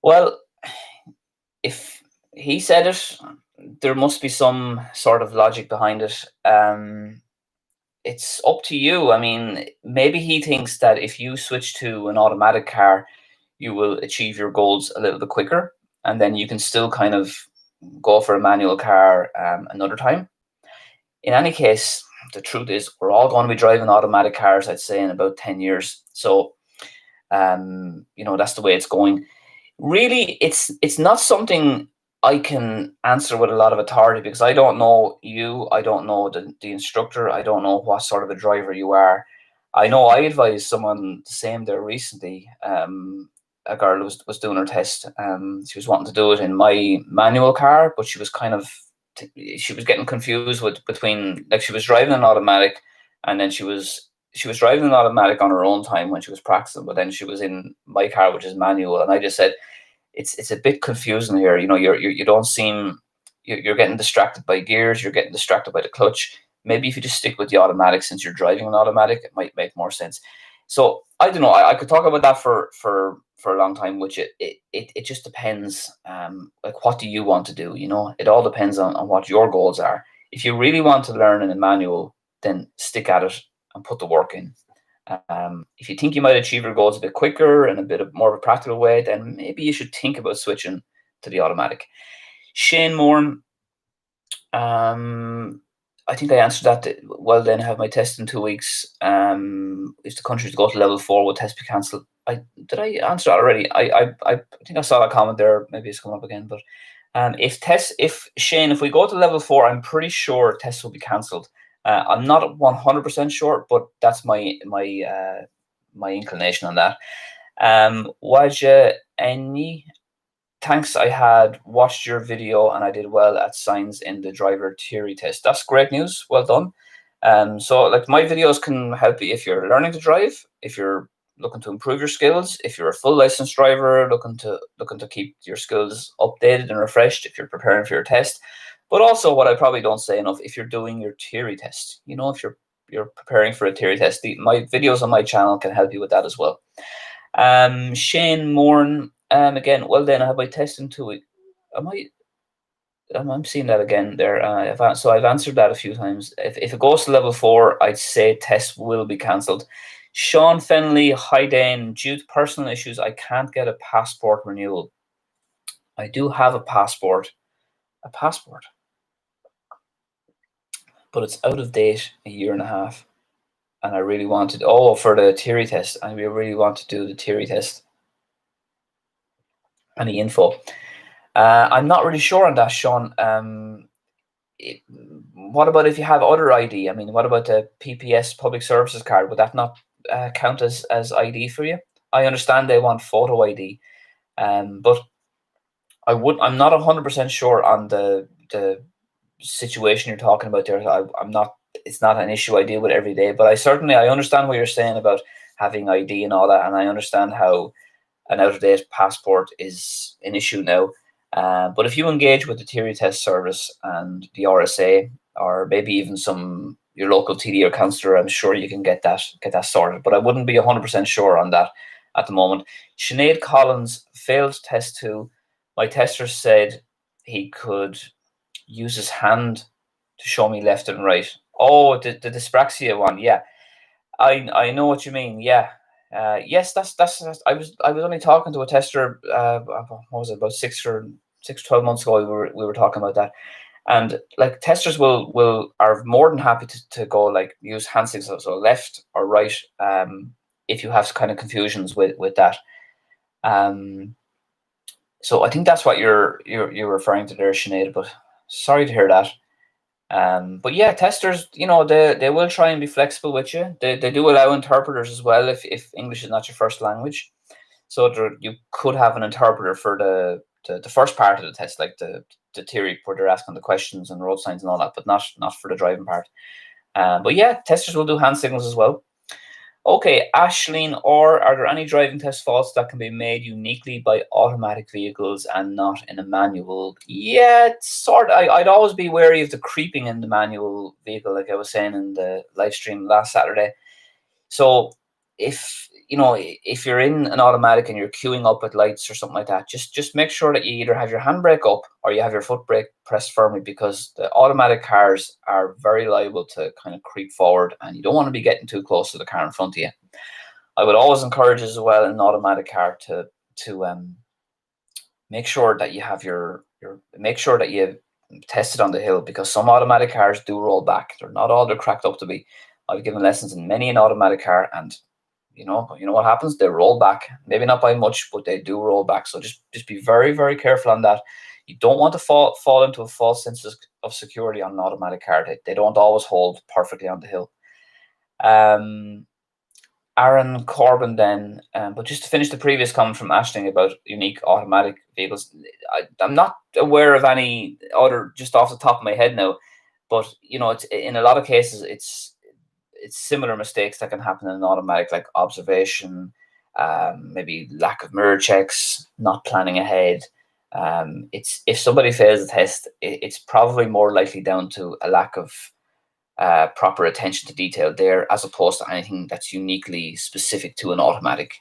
Well, if he said it, there must be some sort of logic behind it. It's up to you. I mean, maybe he thinks that if you switch to an automatic car, you will achieve your goals a little bit quicker, and then you can still kind of go for a manual car another time. In any case, the truth is we're all going to be driving automatic cars, I'd say, in about 10 years. So, that's the way it's going. Really, it's not something I can answer with a lot of authority because I don't know you, I don't know the instructor, I don't know what sort of a driver you are. I know I advised someone the same there recently. A girl was doing her test. She was wanting to do it in my manual car, but she was she was getting confused between, like, she was driving an automatic, and then she was driving an automatic on her own time when she was practicing, but then she was in my car, which is manual, and I just said, it's a bit confusing here. You don't seem, you're getting distracted by gears, you're getting distracted by the clutch. Maybe if you just stick with the automatic, since you're driving an automatic, it might make more sense. So I don't know. I could talk about that for a long time. Which it just depends. Like, what do you want to do? It all depends on what your goals are. If you really want to learn in a manual, then stick at it and put the work in. If you think you might achieve your goals a bit quicker and a bit of more of a practical way, then maybe you should think about switching to the automatic. Shane Moore, I think I answered that well. Then I have my test in 2 weeks. If the country to go to level 4, will test be cancelled? Did I answer that already? I think I saw that comment there. Maybe it's coming up again. But if Shane, if we go to level 4, I'm pretty sure tests will be cancelled. I'm not 100% sure, but that's my inclination on that. Waja Eni, thanks. I had watched your video and I did well at signs in the driver theory test. That's great news. Well done. So, like, my videos can help you if you're learning to drive, if you're looking to improve your skills, if you're a full licensed driver looking to keep your skills updated and refreshed, if you're preparing for your test. But also, what I probably don't say enough, if you're doing your theory test, if you're preparing for a theory test, my videos on my channel can help you with that as well. Shane Moore, again, well then, I have my test in 2 weeks. I'm seeing that again there. I've answered that a few times. If it goes to level 4, I'd say test will be cancelled. Sean Fenley, hi Dane. Due to personal issues, I can't get a passport renewal. I do have a passport, but it's out of date a year and a half. And I really wanted, for the Tyghe test. I really want to do the Tyghe test. Any info? I'm not really sure on that, Sean. What about if you have other ID? I mean, what about the PPS public services card? Would that not count as ID for you? I understand they want photo ID, but I'm not 100% sure on the situation you're talking about there. I'm not. It's not an issue I deal with every day, but I understand what you're saying about having ID and all that, and I understand how an out-of-date passport is an issue now. But if you engage with the Tyghe test service and the RSA, or maybe even your local TD or counsellor, I'm sure you can get that sorted. But I wouldn't be 100% sure on that at the moment. Sinead Collins failed test 2. My tester said he could use his hand to show me left and right. Oh, the dyspraxia one, yeah. I know what you mean. Yeah. Yes, that's. I was only talking to a tester. What was it, about 12 months ago? We were talking about that, and like testers are more than happy to go like use hand signals, so left or right. If you have kind of confusions with that. So I think that's what you're referring to there, Sinead. But sorry to hear that. But yeah, testers, they will try and be flexible with you. They do allow interpreters as well if English is not your first language. So you could have an interpreter for the first part of the test, like the theory where they're asking the questions and road signs and all that, but not for the driving part. But yeah, testers will do hand signals as well. Okay, Ashleen, or are there any driving test faults that can be made uniquely by automatic vehicles and not in a manual? Yeah, it's sort of. I'd always be wary of the creeping in the manual vehicle, like I was saying in the live stream last Saturday. So if you're in an automatic and you're queuing up at lights or something like that, just make sure that you either have your handbrake up or you have your foot brake pressed firmly, because the automatic cars are very liable to kind of creep forward, and you don't want to be getting too close to the car in front of you. I would always encourage as well in an automatic car to make sure that you have make sure that you test it on the hill, because some automatic cars do roll back. They're not all they're cracked up to be. I've given lessons in many an automatic car, and you know what happens? They roll back. Maybe not by much, but they do roll back. So just be very, very careful on that. You don't want to fall into a false sense of security on an automatic car. They don't always hold perfectly on the hill. Aaron Corbin then, but just to finish the previous comment from Ashling about unique automatic vehicles, I'm not aware of any other just off the top of my head now, but it's in a lot of cases it's similar mistakes that can happen in an automatic, like observation, maybe lack of mirror checks, not planning ahead. It's if somebody fails the test, it's probably more likely down to a lack of proper attention to detail there, as opposed to anything that's uniquely specific to an automatic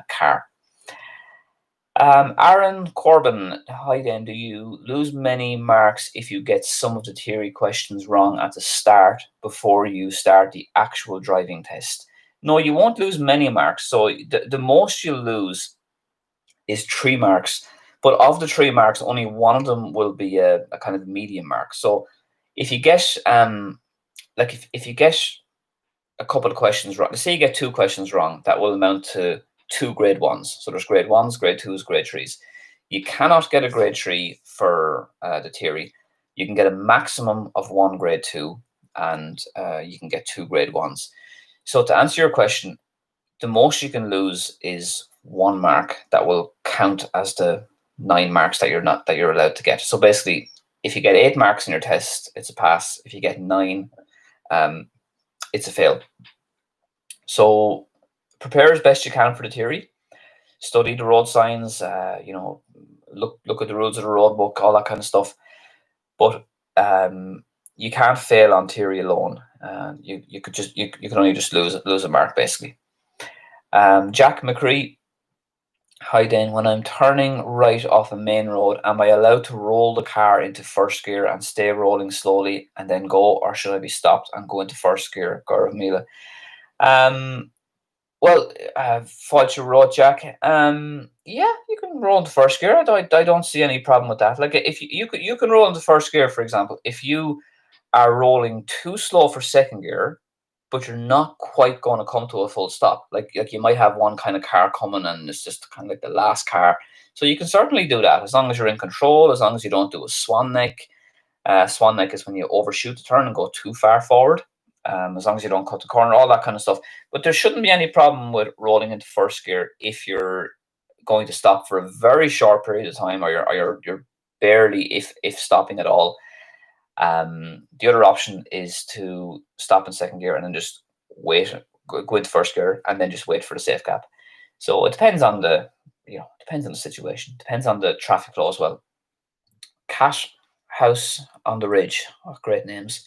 car. Aaron Corbin, hi then. Do you lose many marks if you get some of the theory questions wrong at the start before you start the actual driving test? No, you won't lose many marks. So the most you'll lose is 3 marks. But of the 3 marks, only one of them will be a kind of medium mark. So if you get if you get a couple of questions wrong, let's say you get 2 questions wrong, that will amount to 2 grade 1s. So there's grade 1s, grade 2s, grade 3s. You cannot get a grade 3 for the theory. You can get a maximum of 1 grade 2, and you can get 2 grade 1s. So to answer your question, the most you can lose is 1 mark that will count as the 9 marks that you're allowed to get. So basically, if you get 8 marks in your test, it's a pass. If you get 9, it's a fail. So prepare as best you can for the theory. Study the road signs. Look at the rules of the road book, all that kind of stuff. But you can't fail on theory alone. You can only just lose a mark basically. Jack McCree, Hi Dane, when I'm turning right off a main road, am I allowed to roll the car into first gear and stay rolling slowly and then go, or should I be stopped and go into first gear? Gaurav Mila. Um, well, Fáilte Road Jack. Yeah, you can roll into first gear. I don't see any problem with that. Like if you can roll into first gear, for example, if you are rolling too slow for second gear, but you're not quite going to come to a full stop. Like you might have one kind of car coming and it's just kind of like the last car. So you can certainly do that as long as you're in control, as long as you don't do a swan neck. Swan neck is when you overshoot the turn and go too far forward. As long as you don't cut the corner, all that kind of stuff. But there shouldn't be any problem with rolling into first gear if you're going to stop for a very short period of time, or you're barely, if stopping at all. The other option is to stop in second gear and then just wait, go into first gear, and then just wait for the safe gap. So it depends on depends on the situation, depends on the traffic flow as well. Cat House on the Ridge, oh, great names.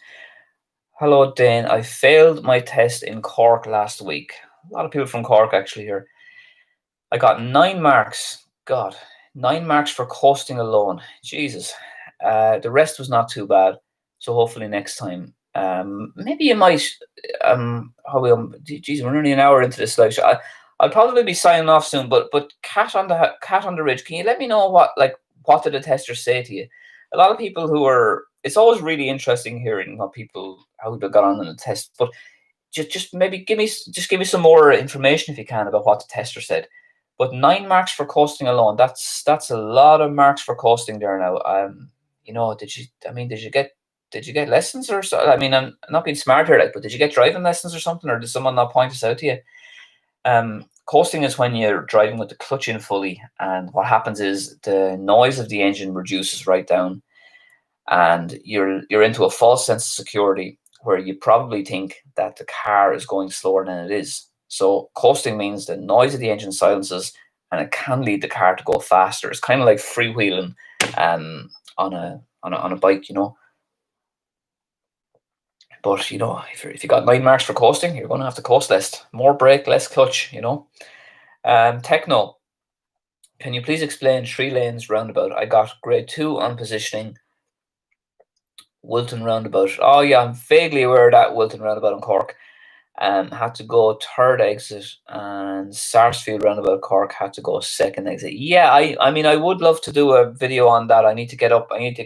Hello, Dane. I failed my test in Cork last week. A lot of people from Cork actually here. I got 9 marks. God, 9 marks for coasting alone. Jesus. The rest was not too bad. So hopefully next time. Maybe you might. Geez, we're nearly an hour into this live show. I'll probably be signing off soon. But cat on the ridge. Can you let me know what did the testers say to you? A lot of people who are. It's always really interesting hearing how people got on in the test. But just maybe give me some more information if you can about what the tester said. But 9 marks for coasting alone, that's a lot of marks for coasting there now. Did you get lessons or so? I mean, I'm not being smart here, like, but did you get driving lessons or something, or did someone not point this out to you? Coasting is when you're driving with the clutch in fully, and what happens is the noise of the engine reduces right down, and you're into a false sense of security where you probably think that the car is going slower than it is. So coasting means the noise of the engine silences, and it can lead the car to go faster. It's kind of like freewheeling on a bike. But if you got 9 marks for coasting, you're going to have to coast less, more brake, less clutch. Techno, can you please explain 3 lanes roundabout? I got grade 2 on positioning. Wilton roundabout. Oh yeah, I'm vaguely aware of that Wilton roundabout in Cork. Had to go third exit, and Sarsfield roundabout Cork had to go second exit. Yeah, I mean I would love to do a video on that. I need to get up. I need to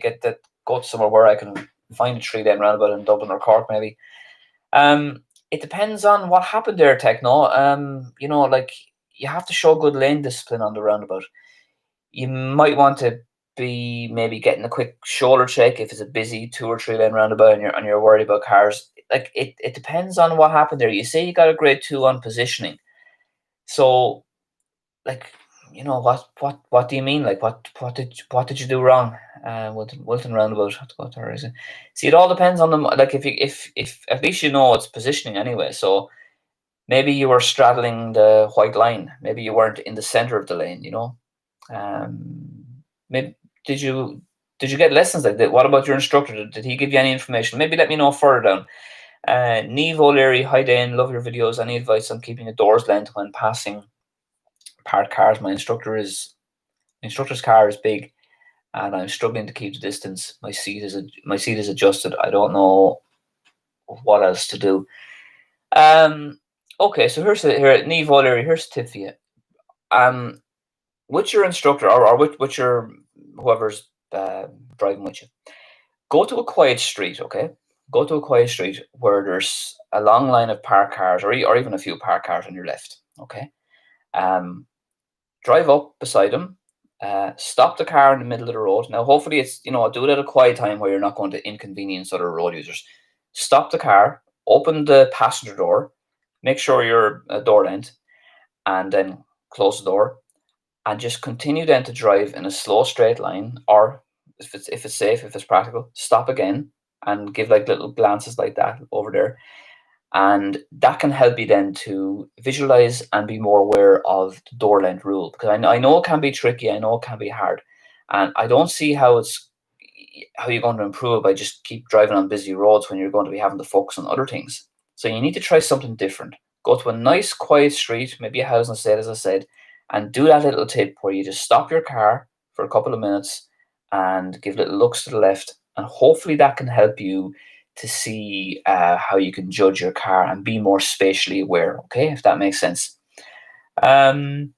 go to somewhere where I can find a 3 lane roundabout in Dublin or Cork maybe. It depends on what happened there, Techno. Like you have to show good lane discipline on the roundabout. You might want to be maybe getting a quick shoulder check if it's a busy 2 or 3 lane roundabout and you're worried about cars. Like it depends on what happened there. You say you got a grade 2 on positioning. So like what do you mean? Like what did you do wrong? Wilton roundabout have to go there, is it? See, it all depends on them. Like if at least it's positioning anyway. So maybe you were straddling the white line. Maybe you weren't in the center of the lane. Um, maybe did you get lessons like that? What about your instructor? Did he give you any information? Maybe let me know further down. Neve O'Leary, hi Dane, love your videos. Any advice on keeping a door's length when passing parked cars? My instructor's car is big, and I'm struggling to keep the distance. My seat is adjusted. I don't know what else to do. Okay, so here Neve O'Leary. Here's a tip for you. With your instructor or with your whoever's driving with you, go to a quiet street, okay? Go to a quiet street where there's a long line of parked cars, or even a few parked cars on your left, okay? Um, Drive up beside them, stop the car in the middle of the road. Now, hopefully, do it at a quiet time where you're not going to inconvenience other road users. Stop the car, open the passenger door, make sure you're door length, and then close the door, and just continue then to drive in a slow straight line, or if it's safe, if it's practical, stop again and give like little glances like that over there, and that can help you then to visualize and be more aware of the door length rule, because I know it can be tricky, I know it can be hard, and I don't see how you're going to improve it by just keep driving on busy roads when you're going to be having to focus on other things. So you need to try something different. Go to a nice quiet street, maybe a housing estate, as I said, and do that little tip where you just stop your car for a couple of minutes and give little looks to the left, and hopefully that can help you to see how you can judge your car and be more spatially aware. Okay, if that makes sense. Um,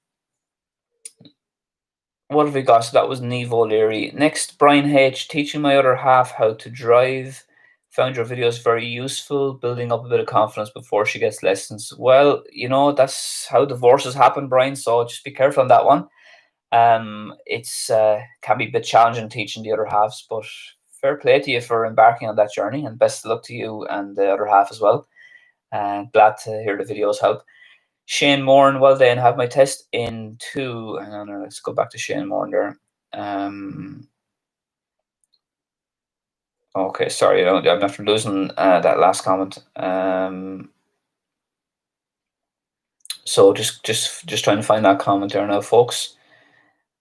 what have we got? So that was Neve O'Leary. Next, Brian H. Teaching my other half how to drive. Found your videos very useful, building up a bit of confidence before she gets lessons. Well, that's how divorces happen, Brian. So just be careful on that one. It's can be a bit challenging teaching the other halves, but fair play to you for embarking on that journey, and best of luck to you and the other half as well. Glad to hear the videos help. Shane Moran, well then, have my test in 2. Hang on, let's go back to Shane Moran there. Okay, sorry, I'm after losing that last comment. So just trying to find that comment there now, folks.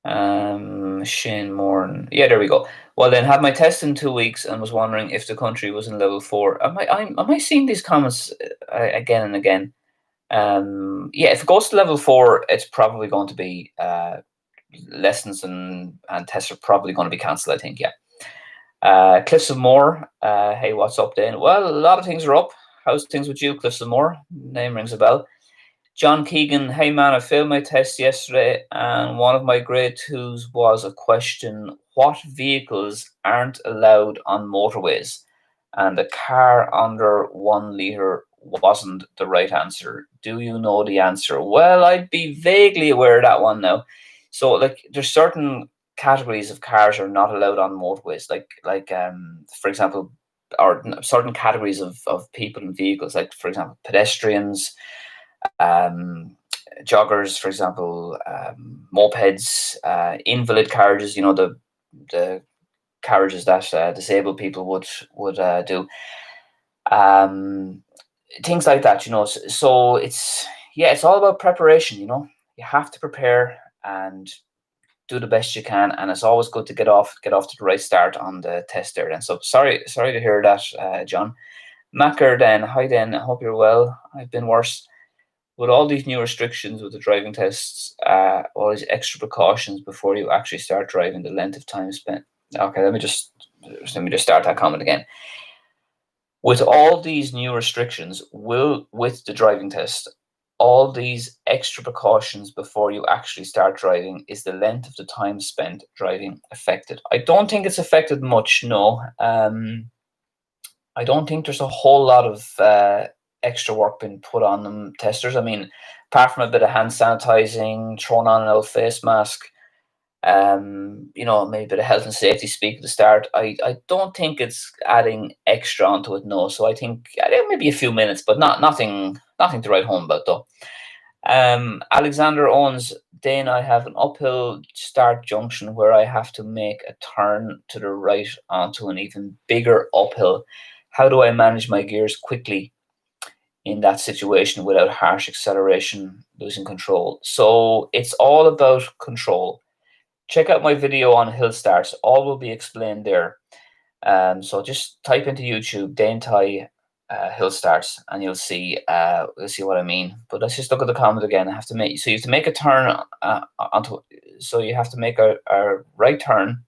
Shane Moran. Yeah, there we go. Well then, had my test in 2 weeks and was wondering if the country was in level 4. Am I seeing these comments again and again? Yeah, if it goes to level 4, it's probably going to be lessons and tests are probably going to be cancelled, I think. Yeah. Cliffs of Moor. Hey, what's up, Dane? Well, a lot of things are up. How's things with you, Cliffs of Moor? Name rings a bell. John Keegan, hey man, I failed my test yesterday, and one of my grade 2s was a question: what vehicles aren't allowed on motorways? And the car under 1 litre wasn't the right answer. Do you know the answer? Well, I'd be vaguely aware of that one now. So, there's certain categories of cars are not allowed on motorways, for example, or certain categories of people and vehicles, like for example, pedestrians, joggers, for example, mopeds, invalid carriages. The carriages that disabled people would do. Things like that. So it's all about preparation. You have to prepare and do the best you can, and it's always good to get off to the right start on the test there. And so sorry to hear that, John. Macker, then, hi then, I hope you're well. I've been worse. With all these new restrictions with the driving tests, all these extra precautions before you actually start driving, the length of time spent. Okay, let me just start that comment again. With all these new restrictions, with the driving test, all these extra precautions before you actually start driving, is the length of the time spent driving affected? I don't think it's affected much, no. I don't think there's a whole lot of extra work being put on them testers. I mean, apart from a bit of hand sanitizing, throwing on an old face mask, maybe a bit of health and safety speak at the start. I don't think it's adding extra onto it, no. So I think maybe a few minutes, but nothing to write home about though. Alexander Owens, Dane, I have an uphill start junction where I have to make a turn to the right onto an even bigger uphill. How do I manage my gears quickly in that situation without harsh acceleration, losing control? So it's all about control. Check out my video on hill starts. All will be explained there. So just type into YouTube Dane Tyghe hill starts, and you'll see what I mean. But let's just look at the comment again. You have to make a turn onto. So you have to make a right turn.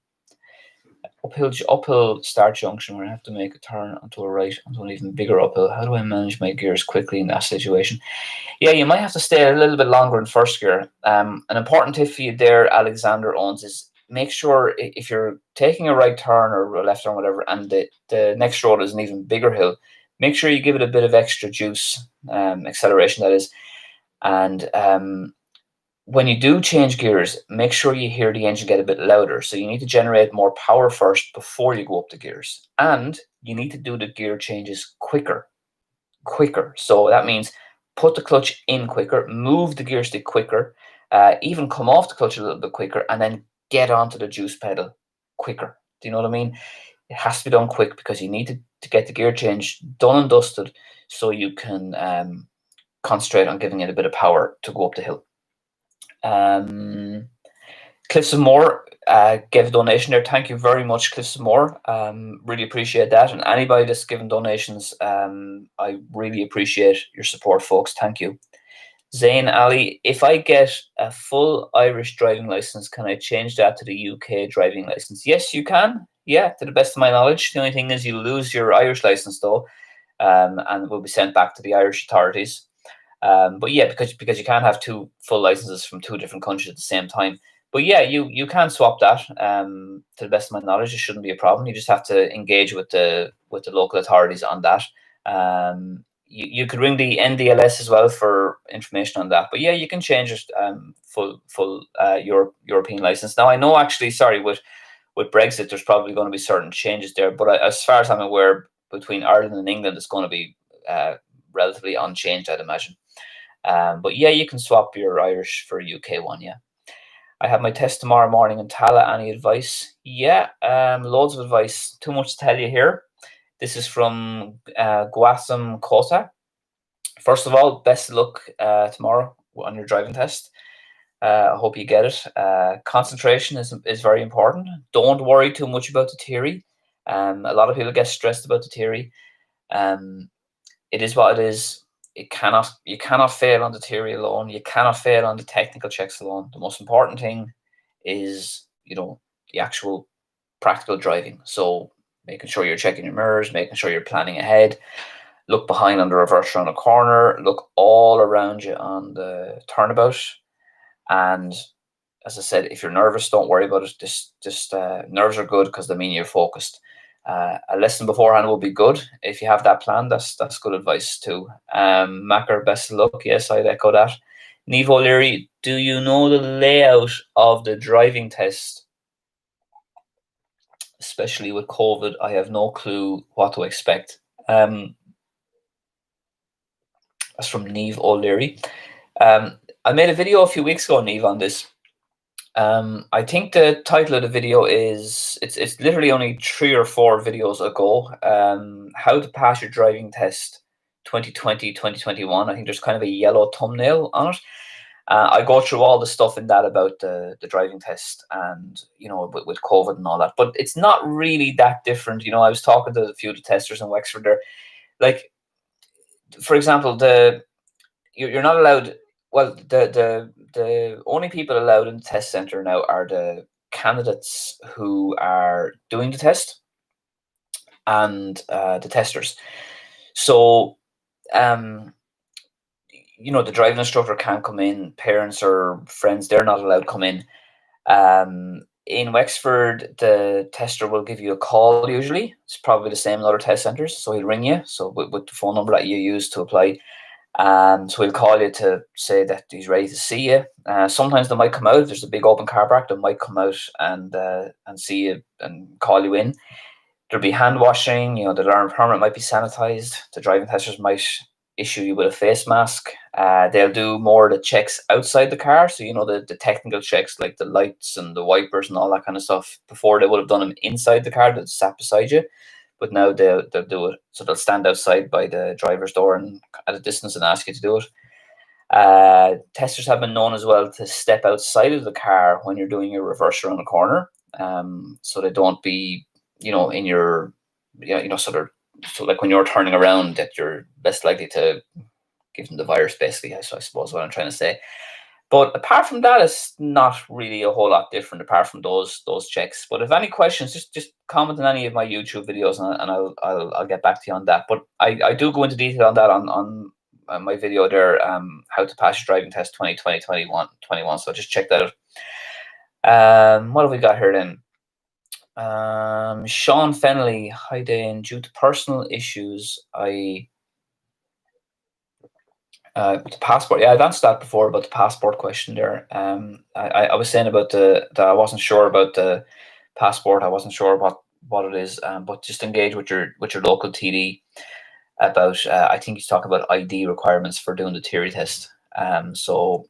Uphill start junction where I have to make a turn onto a right onto an even bigger uphill. How do I manage my gears quickly in that situation? Yeah, you might have to stay a little bit longer in first gear. An important tip for you there, Alexander Owens, is make sure if you're taking a right turn or a left turn, whatever, and the next road is an even bigger hill, make sure you give it a bit of extra juice, acceleration that is. And when you do change gears, make sure you hear the engine get a bit louder. So you need to generate more power first before you go up the gears. And you need to do the gear changes quicker. So that means put the clutch in quicker, move the gear stick quicker, even come off the clutch a little bit quicker, and then get onto the juice pedal quicker. Do you know what I mean? It has to be done quick because you need to get the gear change done and dusted so you can concentrate on giving it a bit of power to go up the hill. Cliffs of Moor gave a donation there. Thank you very much, Cliffs of Moor. Really appreciate that. And anybody that's given donations, I really appreciate your support, folks. Thank you. Zayn Ali, if I get a full Irish driving license, can I change that to the UK driving license? Yes, you can. Yeah, to the best of my knowledge. The only thing is you lose your Irish license though, and will be sent back to the Irish authorities. But yeah, because you can't have two full licenses from two different countries at the same time. But yeah, you can swap that. To the best of my knowledge, it shouldn't be a problem. You just have to engage with the local authorities on that. You could ring the NDLS as well for information on that. But yeah, you can change it full European license. Now I know actually, sorry, with Brexit, there's probably going to be certain changes there. But as far as I'm aware, between Ireland and England, it's going to be relatively unchanged, I'd imagine. But yeah, you can swap your Irish for a UK one. Yeah. I have my test tomorrow morning in Tala. Any advice? Yeah, loads of advice. Too much to tell you here. This is from Guasam Kota. First of all, best of luck tomorrow on your driving test. I hope you get it. Concentration is very important. Don't worry too much about the theory. A lot of people get stressed about the theory. It is what it is. You cannot fail on the theory alone. You cannot fail on the technical checks alone. The most important thing is, the actual practical driving. So making sure you're checking your mirrors, making sure you're planning ahead, look behind on the reverse around a corner, look all around you on the turnabout. And as I said, if you're nervous, don't worry about it. Just nerves are good because they mean you're focused. A lesson beforehand will be good. If you have that plan, that's good advice too. Macker, best of luck. Yes, I'd echo that. Niamh O'Leary, do you know the layout of the driving test? Especially with COVID, I have no clue what to expect. That's from Niamh O'Leary. I made a video a few weeks ago, Niamh, on this. I think the title of the video is it's literally only 3 or 4 videos ago. How to pass your driving test 2020, 2021. I think there's kind of a yellow thumbnail on it. I go through all the stuff in that about the driving test and with COVID and all that, but it's not really that different. I was talking to a few of the testers in Wexford there. Like, for example, you're not allowed. Well, the only people allowed in the test center now are the candidates who are doing the test and the testers. So, the driving instructor can't come in. Parents or friends, they're not allowed to come in. In Wexford, the tester will give you a call usually. It's probably the same in other test centers. So he'll ring you. So with the phone number that you use to apply. So he'll call you to say that he's ready to see you. Sometimes they might come out. If there's a big open car park, they might come out and see you and call you in. There'll be hand washing. The learner permit might be sanitized. The driving testers might issue you with a face mask. They'll do more of the checks outside the car. So the technical checks like the lights and the wipers and all that kind of stuff. Before they would have done them inside the car that sat beside you. But now they'll do it. So they'll stand outside by the driver's door and at a distance and ask you to do it. Testers have been known as well to step outside of the car when you're doing your reverse around a corner, so they don't be, in your, so like when you're turning around, that you're less likely to give them the virus. Basically, I suppose what I'm trying to say. But apart from that, it's not really a whole lot different apart from those checks. But if any questions, just comment on any of my YouTube videos, and I'll get back to you on that. But I do go into detail on that on my video there, how to pass your driving test 2020, 21. So just check that out. What have we got here then? Sean Fennelly, hi Dane. Due to personal issues, the passport, yeah, I've answered that before about the passport question there. I was saying about that I wasn't sure about the passport. I wasn't sure what it is, but just engage with your local TD about. I think he's talking about ID requirements for doing the theory test. So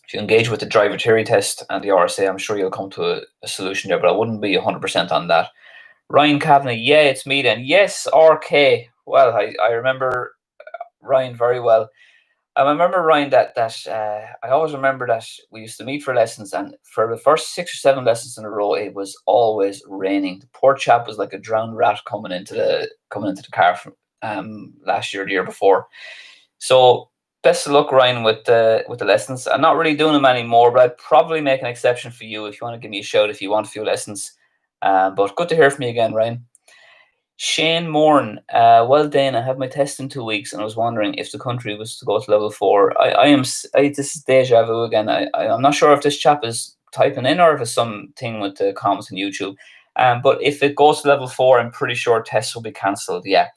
if you engage with the driver theory test and the RSA, I'm sure you'll come to a solution there. But I wouldn't be 100% on that. Ryan Kavanagh, yeah, it's me then. Yes, RK. Well, I remember Ryan very well. I remember, Ryan, that I always remember that we used to meet for lessons, and for the first 6 or 7 lessons in a row, it was always raining. The poor chap was like a drowned rat coming into the car from last year, the year before. So Best of luck, Ryan, with the lessons. I'm not really doing them anymore, but I'd probably make an exception for you if you want to give me a shout if you want a few lessons. But good to hear from you again, Ryan. Shane Morn, well, Dane, I have my test in 2 weeks, and I was wondering if the country was to go to level 4. This is deja vu again. I'm not sure if this chap is typing in or if it's something with the comments on YouTube. But if it goes to level 4, I'm pretty sure tests will be cancelled. Yeah.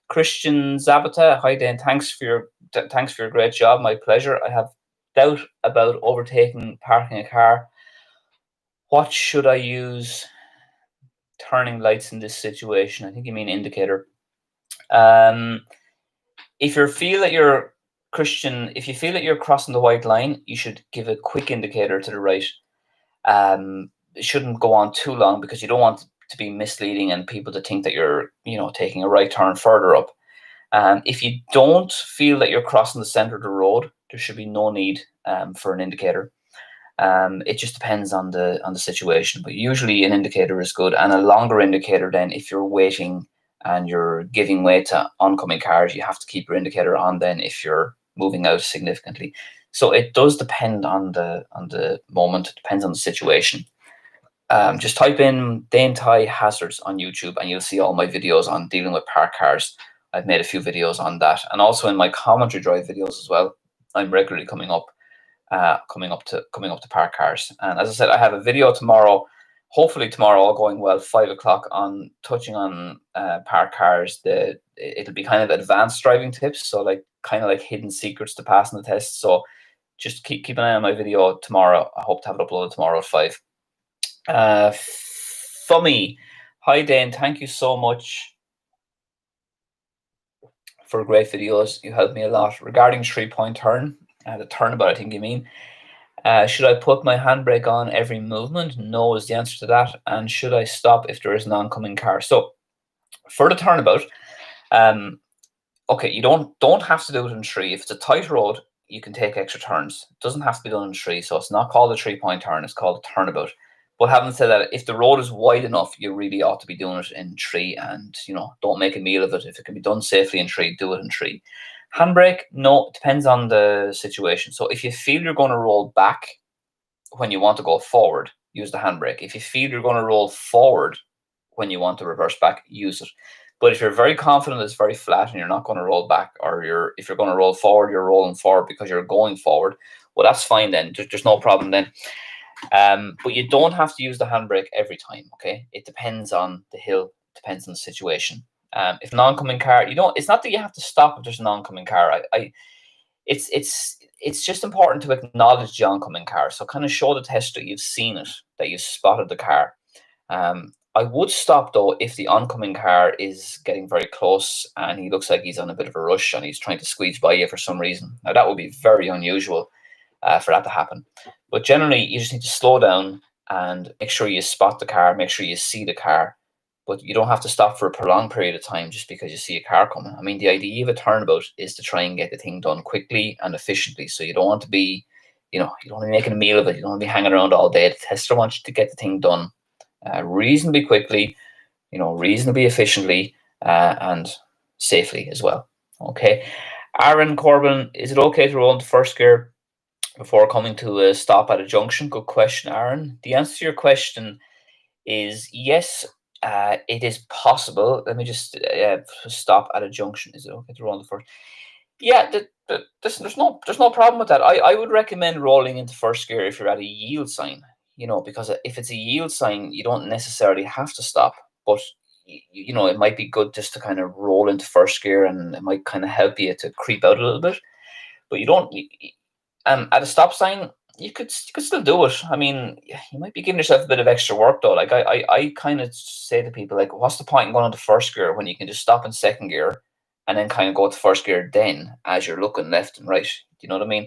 Christian Zabata, hi Dane, thanks for your great job. My pleasure. I have doubt about parking a car. What should I use? Turning lights in this situation. I think you mean indicator. If you feel that you're if you feel that you're crossing the white line, you should give a quick indicator to the right. It shouldn't go on too long because you don't want to be misleading and people to think that you're, taking a right turn further up. If you don't feel that you're crossing the center of the road, there should be no need for an indicator. It just depends on the situation, but usually an indicator is good, and a longer indicator then if you're waiting and you're giving way to oncoming cars, you have to keep your indicator on then if you're moving out significantly. So it does depend on the moment. It depends on the situation. Just type in Dane Tyghe hazards on YouTube and you'll see all my videos on dealing with parked cars. I've made a few videos on that, and also in my commentary drive videos as well. I'm regularly coming up to park cars. And as I said, I have a video tomorrow, hopefully tomorrow, all going well, 5 o'clock, on touching on park cars. It'll be kind of advanced driving tips, so kind of like hidden secrets to passing the test. So just keep an eye on my video tomorrow. I hope to have it uploaded tomorrow at 5. Fummy, hi Dane, thank you so much for great videos. You helped me a lot regarding 3-point turn. The turnabout, I think you mean. Should I put my handbrake on every movement? No is the answer to that. And should I stop if there is an oncoming car? So for the turnabout, okay, you don't have to do it in 3. If it's a tight road, you can take extra turns. It doesn't have to be done in 3, so it's not called a 3-point turn. It's called a turnabout. But having said that, if the road is wide enough, you really ought to be doing it in 3, and don't make a meal of it. If it can be done safely in 3, do it in 3. Handbrake, no, it depends on the situation. So if you feel you're going to roll back when you want to go forward, use the handbrake. If you feel you're going to roll forward when you want to reverse back, use it. But if you're very confident it's very flat and you're not going to roll back, or if you're going to roll forward, you're rolling forward because you're going forward, well, that's fine then. There's no problem then. But you don't have to use the handbrake every time, okay? It depends on the hill, depends on the situation. If an oncoming car, it's not that you have to stop if there's an oncoming car. It's just important to acknowledge the oncoming car. So kind of show the tester you've seen it, that you've spotted the car. I would stop though if the oncoming car is getting very close and he looks like he's on a bit of a rush and he's trying to squeeze by you for some reason. Now that would be very unusual for that to happen. But generally, you just need to slow down and make sure you spot the car, make sure you see the car. But you don't have to stop for a prolonged period of time just because you see a car coming. I mean, the idea of a turnabout is to try and get the thing done quickly and efficiently. So you don't want to be, you don't want to be making a meal of it. You don't want to be hanging around all day. The tester wants you to get the thing done reasonably quickly, reasonably efficiently, and safely as well. Okay. Aaron Corbin, is it okay to roll into first gear before coming to a stop at a junction? Good question, Aaron. The answer to your question is yes. It is possible. Let me just stop at a junction. Is it okay to roll into first? Yeah, there's no problem with that. I would recommend rolling into first gear if you're at a yield sign. Because if it's a yield sign, you don't necessarily have to stop. But it might be good just to kind of roll into first gear, and it might kind of help you to creep out a little bit. But you don't. At a stop sign, you could still do it. I mean, you might be giving yourself a bit of extra work though. Like I kind of say to people, like, what's the point in going into first gear when you can just stop in second gear and then kind of go to first gear then as you're looking left and right? Do you know what I mean?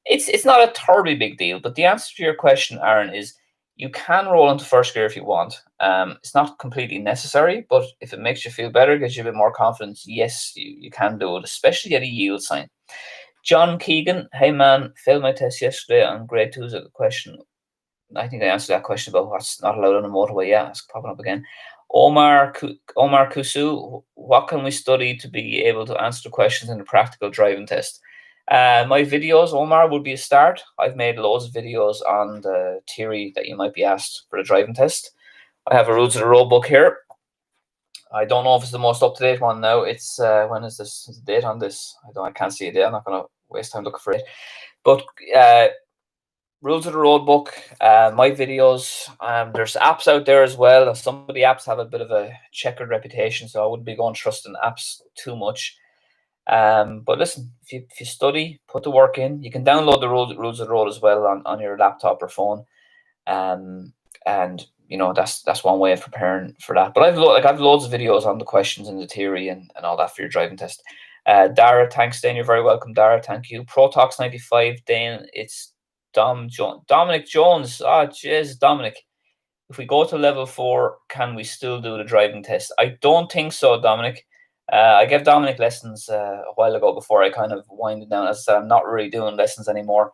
It's not a terribly big deal, but the answer to your question, Aaron, is you can roll into first gear if you want. It's not completely necessary, but if it makes you feel better, gives you a bit more confidence, yes, you can do it, especially at a yield sign. John Keegan, hey man, failed my test yesterday on grade 2 is a question. I think I answered that question about what's not allowed on the motorway. Yeah, it's popping up again. Omar Kusu, what can we study to be able to answer the questions in the practical driving test? My videos, Omar, would be a start. I've made loads of videos on the theory that you might be asked for the driving test. I have a Rules of the Road book here. I don't know if it's the most up-to-date one now. It's when is this? Is the date on this? I can't see a date. I'm not going to waste time looking for it. But Rules of the Road book, my videos. There's apps out there as well. Some of the apps have a bit of a checkered reputation, so I wouldn't be going trusting apps too much. But listen, if you study, put the work in, you can download the rules of the road as well on your laptop or phone. And that's one way of preparing for that. But I've loads of videos on the questions and the theory and all that for your driving test. Dara, thanks, Dane. You're very welcome, Dara. Thank you. Protox 95, Dane. It's Dominic Jones. Ah, jeez, Dominic. If we go to level 4, can we still do the driving test? I don't think so, Dominic. I gave Dominic lessons a while ago before I kind of winded down. As I said, I'm not really doing lessons anymore.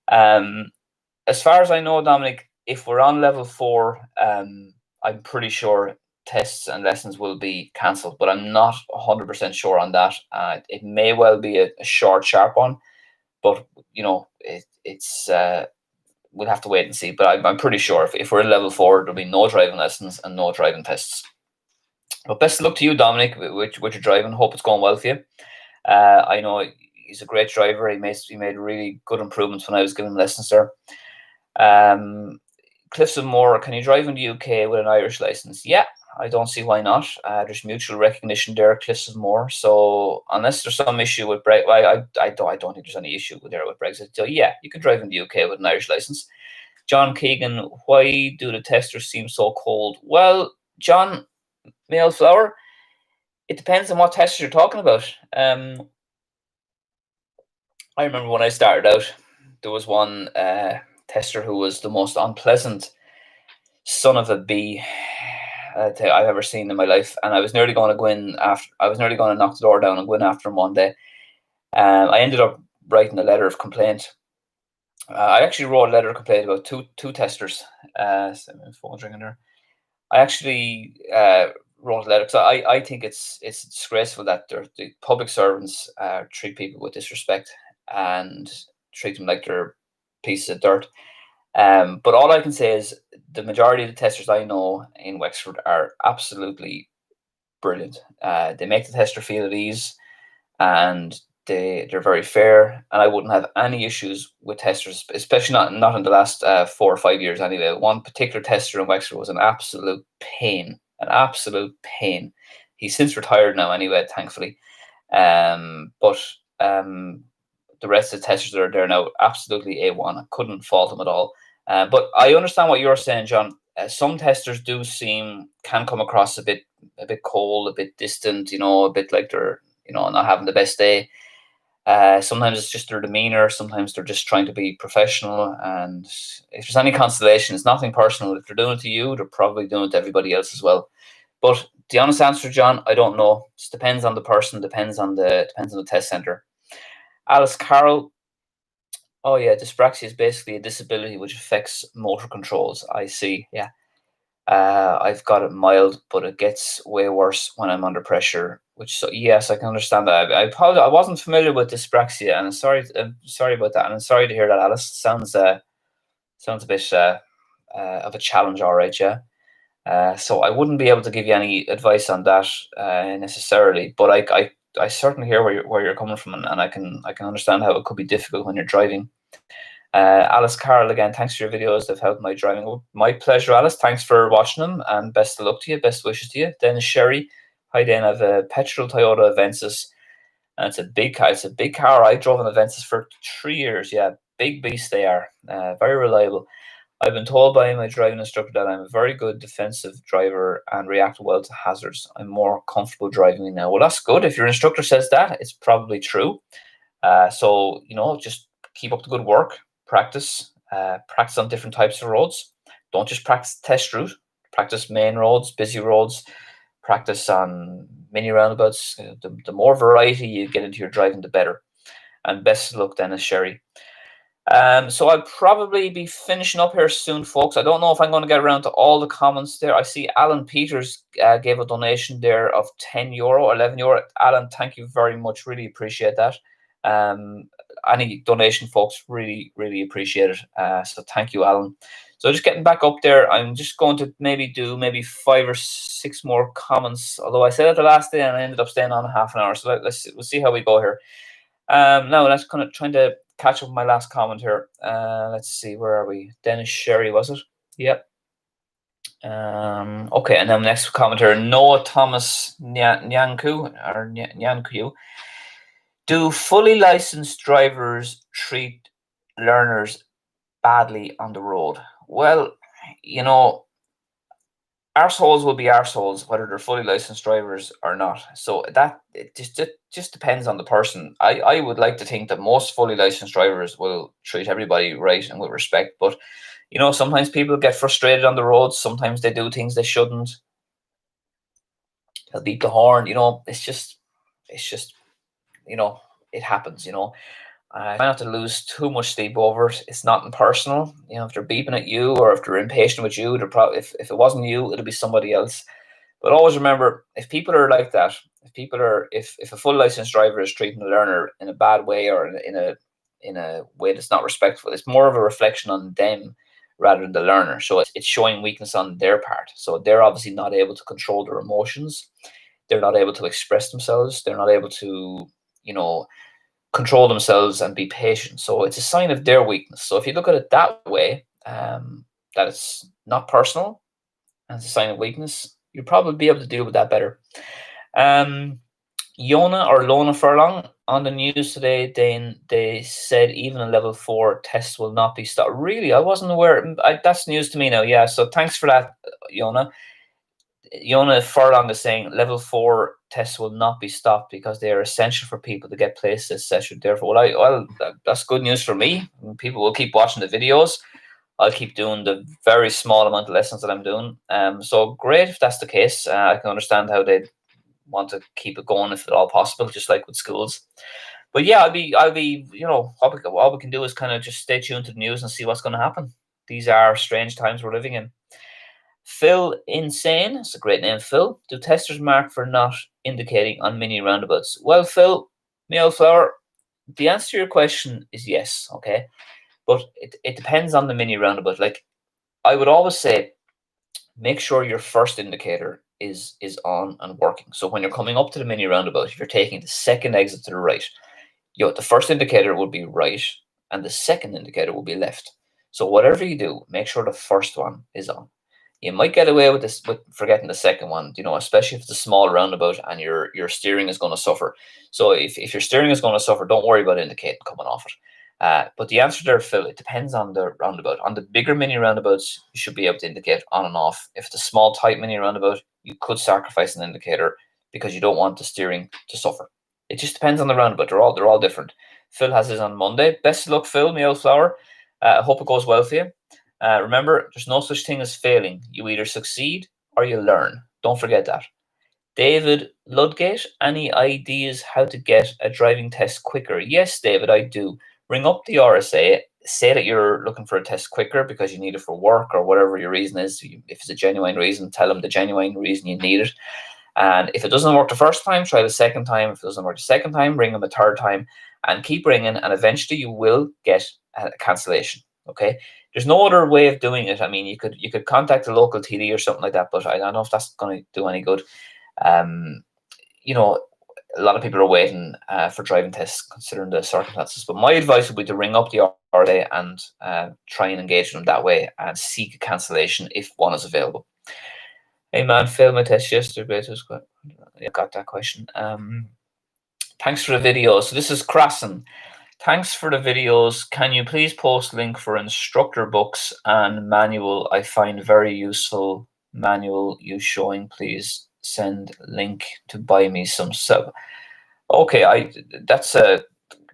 As far as I know, Dominic, if we're on level 4, I'm pretty sure tests and lessons will be cancelled, but I'm not 100% sure on that. It may well be a short, sharp one, but it's we'll have to wait and see. But I'm pretty sure if we're in level 4, there'll be no driving lessons and no driving tests. But best of luck to you, Dominic, with your driving. Hope it's going well for you. I know he's a great driver. He made really good improvements when I was giving him lessons there. Cliffs of Moher, can you drive in the UK with an Irish license? Yeah, I don't see why not. There's mutual recognition there, Cliffs of Moher. So unless there's some issue with Brexit, I don't think there's any issue with Brexit. So yeah, you can drive in the UK with an Irish license. John Keegan, why do the testers seem so cold? Well, John Mailflower, it depends on what testers you're talking about. I remember when I started out, there was one tester who was the most unpleasant son of a bee I've ever seen in my life, and I was nearly going to go in after. I was nearly going to knock the door down and go in after him one day. I ended up writing a letter of complaint. I actually wrote a letter of complaint about two testers. My phone's ringing there. I actually wrote a letter because I think it's disgraceful that the public servants treat people with disrespect and treat them like they're pieces of dirt. But all I can say is the majority of the testers I know in Wexford are absolutely brilliant. They make the tester feel at ease, and they're very fair. And I wouldn't have any issues with testers, especially not in the last 4 or 5 years anyway. One particular tester in Wexford was an absolute pain, He's since retired now anyway, thankfully. But the rest of the testers that are there now, absolutely A1. I couldn't fault them at all. But I understand what you're saying, John. Some testers can come across a bit cold, a bit distant, a bit like they're, not having the best day. Sometimes it's just their demeanor. Sometimes they're just trying to be professional. And if there's any consolation, it's nothing personal. If they're doing it to you, they're probably doing it to everybody else as well. But the honest answer, John, I don't know. It just depends on the person, depends on the test center. Alice Carroll. Oh yeah, dyspraxia is basically a disability which affects motor controls. I see. Yeah. I've got it mild, but it gets way worse when I'm under pressure. Yes, I can understand that. I wasn't familiar with dyspraxia, and I'm sorry about that, and I'm sorry to hear that, Alice. Sounds a bit of a challenge, all right, yeah. So I wouldn't be able to give you any advice on that necessarily, but I certainly hear where you're coming from, and I can understand how it could be difficult when you're driving. Alice Carroll, again, thanks for your videos. They've helped my driving. Oh, my pleasure, Alice. Thanks for watching them, and best of luck to you. Best wishes to you. Dennis Sherry. Hi, Dan. I have a petrol Toyota Avensis, and it's a big car. It's a big car. I drove an Avensis for 3 years. Yeah, big beasts they are. Very reliable. I've been told by my driving instructor that I'm a very good defensive driver and react well to hazards. I'm more comfortable driving now. Well, that's good. If your instructor says that, it's probably true. So, just keep up the good work. Practice on different types of roads. Don't just practice test route. Practice main roads, busy roads. Practice on mini roundabouts. The more variety you get into your driving, the better. And best of luck, Dennis Sherry. So I'll probably be finishing up here soon, folks. I don't know if I'm going to get around to all the comments there. I see Alan Peters gave a donation there of €10, €11. Alan, thank you very much. Really appreciate that. Any donation, folks, really, really appreciate it. So thank you, Alan. So just getting back up there, I'm just going to do maybe 5 or 6 more comments. Although I said it the last day and I ended up staying on half an hour. So we'll see how we go here. Now let's kind of trying to catch up with my last comment here. Let's see, where are we? Dennis Sherry, was it? Yep. Okay, and then next commenter, Noah Thomas Nyanku. Do fully licensed drivers treat learners badly on the road? Well, arseholes will be arseholes, whether they're fully licensed drivers or not. So that it just depends on the person. I would like to think that most fully licensed drivers will treat everybody right and with respect. But sometimes people get frustrated on the roads. Sometimes they do things they shouldn't. They'll beat the horn. It's just it happens. I try not to lose too much sleep over it. It's nothing personal. If they're beeping at you or if they're impatient with you, they're probably if it wasn't you, it'll be somebody else. But always remember, if people are like that, if a full licensed driver is treating a learner in a bad way or in a way that's not respectful, it's more of a reflection on them rather than the learner. So it's showing weakness on their part. So they're obviously not able to control their emotions. They're not able to express themselves. They're not able to, control themselves and be patient. So it's a sign of their weakness. So if you look at it that way, that it's not personal and it's a sign of weakness, you'll probably be able to deal with that better. Yona or Lona Furlong, on the news today, Dane, they said even a level 4 test will not be stopped. Really? I wasn't aware. That's news to me now. Yeah, so thanks for that, Yona. Yona Furlong is saying level 4 tests will not be stopped because they are essential for people to get placed this session. Therefore, that's good news for me. People will keep watching the videos. I'll keep doing the very small amount of lessons that I'm doing. So great if that's the case. I can understand how they'd want to keep it going if at all possible, just like with schools. But yeah, I'll be what we can do is kind of just stay tuned to the news and see what's going to happen. These are strange times we're living in. Phil Insane, it's a great name, Phil. Do testers mark for not indicating on mini roundabouts? Well, Phil, Flower, the answer to your question is yes, okay? But it depends on the mini roundabout. Like, I would always say, make sure your first indicator is on and working. So when you're coming up to the mini roundabout, if you're taking the second exit to the right, the first indicator will be right and the second indicator will be left. So whatever you do, make sure the first one is on. You might get away with forgetting the second one, especially if it's a small roundabout and your steering is going to suffer. So if your steering is going to suffer, don't worry about indicating coming off it. But the answer there, Phil, it depends on the roundabout. On the bigger mini roundabouts, you should be able to indicate on and off. If it's a small, tight mini roundabout, you could sacrifice an indicator because you don't want the steering to suffer. It just depends on the roundabout. They're all different. Phil has his on Monday. Best of luck, Phil, Meow Flower. I hope it goes well for you. Remember, there's no such thing as failing. You either succeed or you learn. Don't forget that. David Ludgate, any ideas how to get a driving test quicker? Yes, David, I do. Ring up the RSA. Say that you're looking for a test quicker because you need it for work or whatever your reason is. If it's a genuine reason, tell them the genuine reason you need it. And if it doesn't work the first time, try the second time. If it doesn't work the second time, ring them a third time and keep ringing. And eventually you will get a cancellation. Okay. There's no other way of doing it. I mean, you could contact a local TD or something like that, but I don't know if that's going to do any good. A lot of people are waiting for driving tests considering the circumstances. But my advice would be to ring up the RSA and try and engage them that way and seek a cancellation if one is available. Hey man, failed my test yesterday. I got that question. Thanks for the video. So this is Krasen. Thanks for the videos. Can you please post link for instructor books and manual? I find very useful manual you showing. Please send link to buy me some sub. Okay, that's a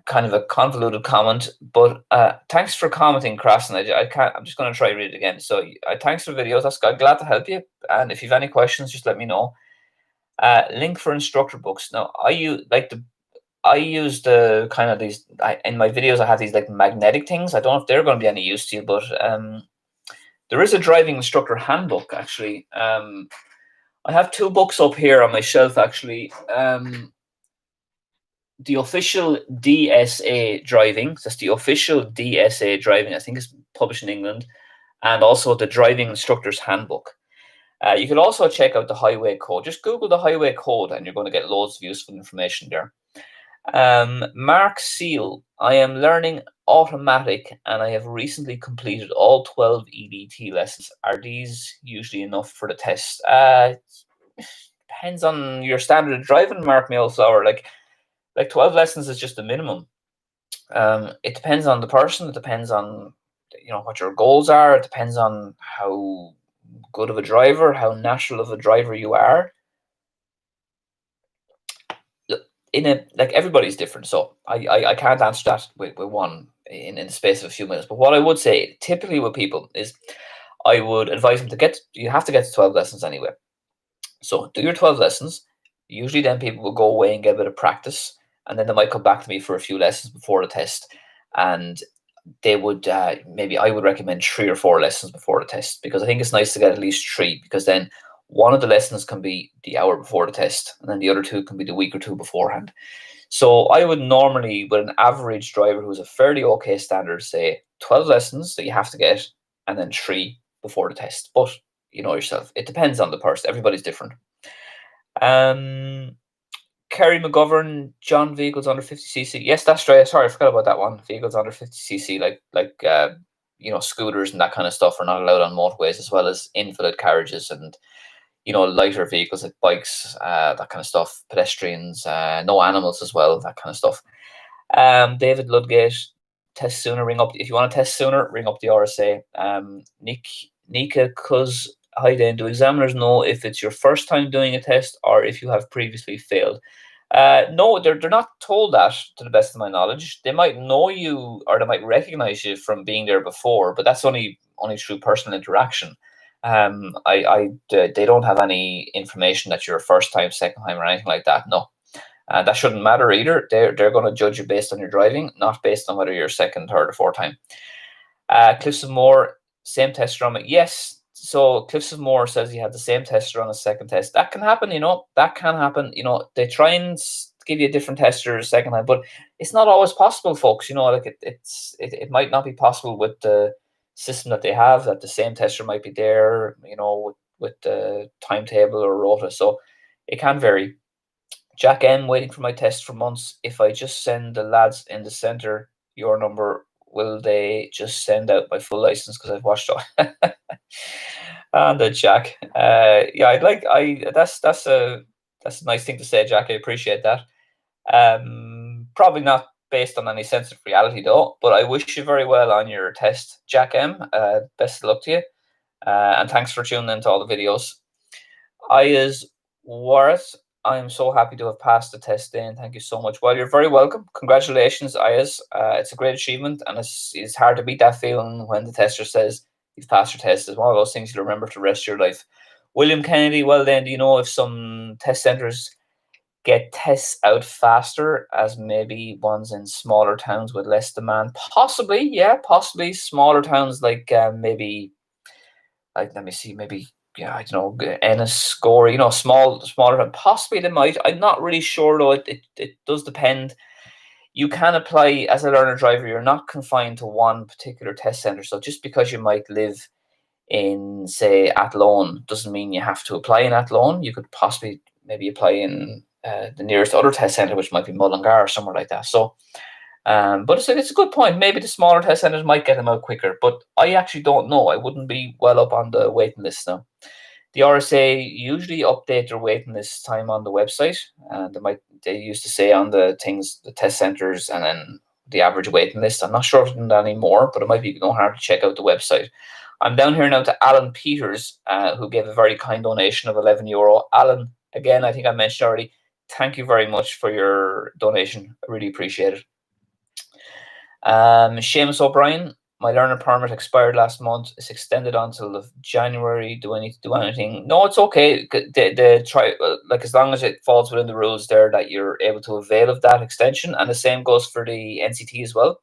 kind of a convoluted comment, but thanks for commenting, Krasen. I'm just going to try to read it again. So thanks for the videos. I'm glad to help you. And if you have any questions, just let me know. Link for instructor books. Now, I use the kind of these in my videos. I have these like magnetic things. I don't know if they're going to be any use to you, but there is a driving instructor handbook actually. I have 2 books up here on my shelf actually. the official DSA driving, that's the official DSA driving, I think it's published in England, and also the Driving Instructor's Handbook. You can also check out the highway code. Just Google the highway code and you're going to get loads of useful information there. Mark Seal, I am learning automatic and I have recently completed all 12 EDT lessons. Are these usually enough for the test? Depends on your standard of driving, Mark Mayflower. Like 12 lessons is just the minimum. It depends on the person. It depends on what your goals are. It depends on how good of a driver, how natural of a driver you are. Everybody's different, so I can't answer that with one in the space of a few minutes. But what I would say typically with people is I would advise them you have to get to 12 lessons anyway. So do your 12 lessons. Usually then people will go away and get a bit of practice, and then they might come back to me for a few lessons before the test. And they would maybe I would recommend 3 or 4 lessons before the test, because I think it's nice to get at least 3, because then one of the lessons can be the hour before the test, and then the other 2 can be the week or 2 beforehand. So I would normally, with an average driver who's a fairly okay standard, say 12 lessons that you have to get, and then 3 before the test. But you know yourself, it depends on the person. Everybody's different. Kerry McGovern, John, vehicles under 50cc. Yes, that's right. Sorry, I forgot about that one. Vehicles under 50cc, like scooters and that kind of stuff, are not allowed on motorways, as well as invalid carriages and lighter vehicles like bikes, that kind of stuff. Pedestrians, no animals as well, that kind of stuff. David Ludgate, test sooner. Ring up if you want to test sooner. Ring up the RSA. Nika Cuz. Hi Dane, do examiners know if it's your first time doing a test or if you have previously failed? No, they're not told that, to the best of my knowledge. They might know you, or they might recognize you from being there before, but that's only through personal interaction. They don't have any information that you're a first time, second time, or anything like that. No, that shouldn't matter either. They're going to judge you based on your driving, not based on whether you're second, third, or fourth time. Cliffs of Moore, same test run. Yes. So Cliffs of Moore says he had the same tester on his second test. That can happen, That can happen. They try and give you a different tester second time, but it's not always possible, folks. It might not be possible with the system that they have, that the same tester might be there, with the timetable or rota. So it can vary. Jack M, waiting for my test for months. If I just send the lads in the centre your number, will they just send out my full license? Because I've watched all. And Jack, that's a nice thing to say, Jack. I appreciate that. Probably not based on any sense of reality though, but I wish you very well on your test, Jack M. Best of luck to you, and thanks for tuning in to all the videos. Is Warith, I'm so happy to have passed the test, Dane. Thank you so much. Well, you're very welcome. Congratulations, Ayaz. It's a great achievement, and it's hard to beat that feeling when the tester says you've passed your test. It's one of those things you'll remember for the rest of your life. William Kennedy, well then, do you know if some test centres get tests out faster, as maybe ones in smaller towns with less demand? Possibly, yeah, possibly. Smaller towns like maybe, like, let me see, maybe, yeah, I don't know, Ennis, Gorey, smaller, possibly they might. I'm not really sure though. It does depend. You can apply as a learner driver. You're not confined to one particular test centre. So just because you might live in, say, Athlone, doesn't mean you have to apply in Athlone. You could possibly maybe apply in the nearest other test centre, which might be Mullingar or somewhere like that. So, but it's a good point. Maybe the smaller test centres might get them out quicker, but I actually don't know. I wouldn't be well up on the waiting list now. The RSA usually update their waiting list time on the website, and they used to say on the test centres, and then the average waiting list. I'm not sure if it's done that anymore, but it might be no harm to check out the website. I'm down here now to Alan Peters, who gave a very kind donation of €11. Alan, again, I think I mentioned already, thank you very much for your donation. I really appreciate it. Seamus O'Brien, my learner permit expired last month. It's extended until January. Do I need to do anything? No, it's okay. They try, as long as it falls within the rules there, that you're able to avail of that extension. And the same goes for the NCT as well.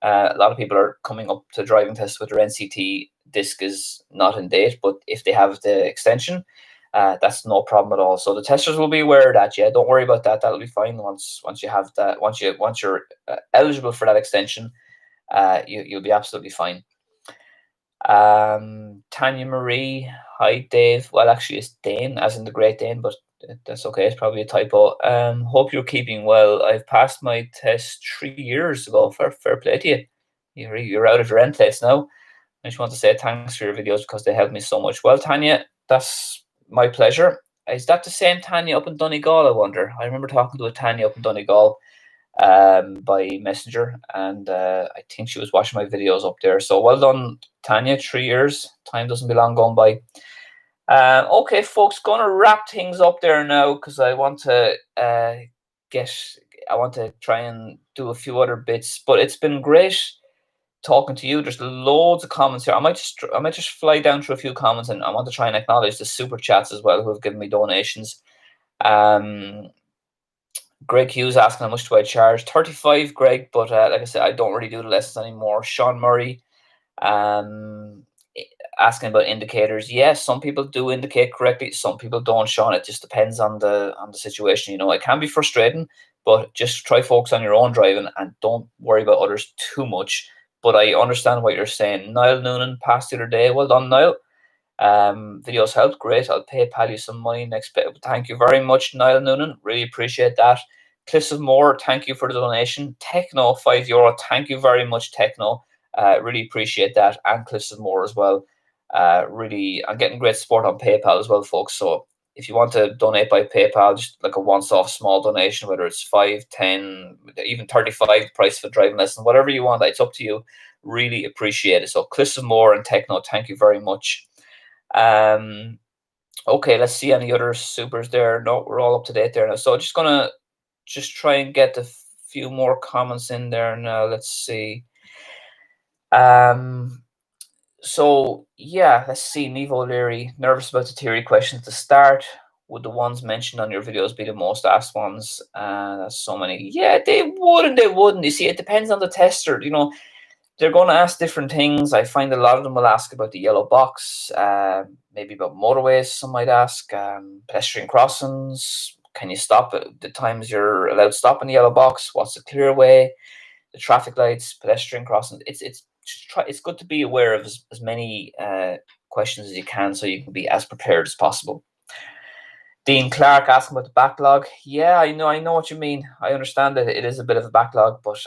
A lot of people are coming up to driving tests with their NCT. Disc is not in date, but if they have the extension, that's no problem at all. So the testers will be aware of that. Yeah, don't worry about that. That'll be fine once you have that. Once you're eligible for that extension, you'll be absolutely fine. Tanya Marie, hi Dave. Well, actually, it's Dane, as in the Great Dane, but that's okay. It's probably a typo. Hope you're keeping well. I've passed my test 3 years ago. Fair play to you. You're out of your end test now. I just want to say thanks for your videos because they helped me so much. Well, Tanya, that's my pleasure. Is that the same Tanya up in Donegal, I wonder? I remember talking to a Tanya up in Donegal by Messenger, and I think she was watching my videos up there. So well done, Tanya. 3 years. Time doesn't be long gone by. Okay, folks, going to wrap things up there now because I want to try and do a few other bits. But it's been great talking to you. There's loads of comments here. I might just fly down through a few comments, and I want to try and acknowledge the super chats as well who have given me donations. Greg Hughes asking how much do I charge? 35, Greg, but like I said, I don't really do the lessons anymore. Sean Murray asking about indicators. Yes, some people do indicate correctly, some people don't, Sean. It just depends on the situation. It can be frustrating, but just try focus on your own driving and don't worry about others too much. But I understand what you're saying. Niall Noonan passed the other day. Well done, Niall. Videos helped. Great. I'll PayPal you some money next bit. Thank you very much, Niall Noonan. Really appreciate that. Cliffs of Moore, thank you for the donation. Techno, €5. Thank you very much, Techno. Really appreciate that. And Cliffs of Moore as well. Really, I'm getting great support on PayPal as well, folks. So if you want to donate by PayPal, just like a once-off small donation, whether it's 5, 10, even 35, price for driving lesson, whatever you want, it's up to you. Really appreciate it. So Cliffs of Moore and Techno, thank you very much. Okay, let's see any other supers there. No, we're all up to date there now. So just gonna try and get a few more comments in there now. Let's see. So yeah, let's see. Neve O'Leary, nervous about the theory questions at the start. Would the ones mentioned on your videos be the most asked ones? That's so many. Yeah, they would and they wouldn't. You see, it depends on the tester. They're going to ask different things. I find a lot of them will ask about the yellow box, maybe about motorways. Some might ask pedestrian crossings. Can you stop at the times you're allowed to stop in the yellow box? What's the clear way? The traffic lights, pedestrian crossings. It's good to be aware of as many questions as you can, so you can be as prepared as possible. Dean Clark asking about the backlog. Yeah, I know what you mean. I understand that it is a bit of a backlog, but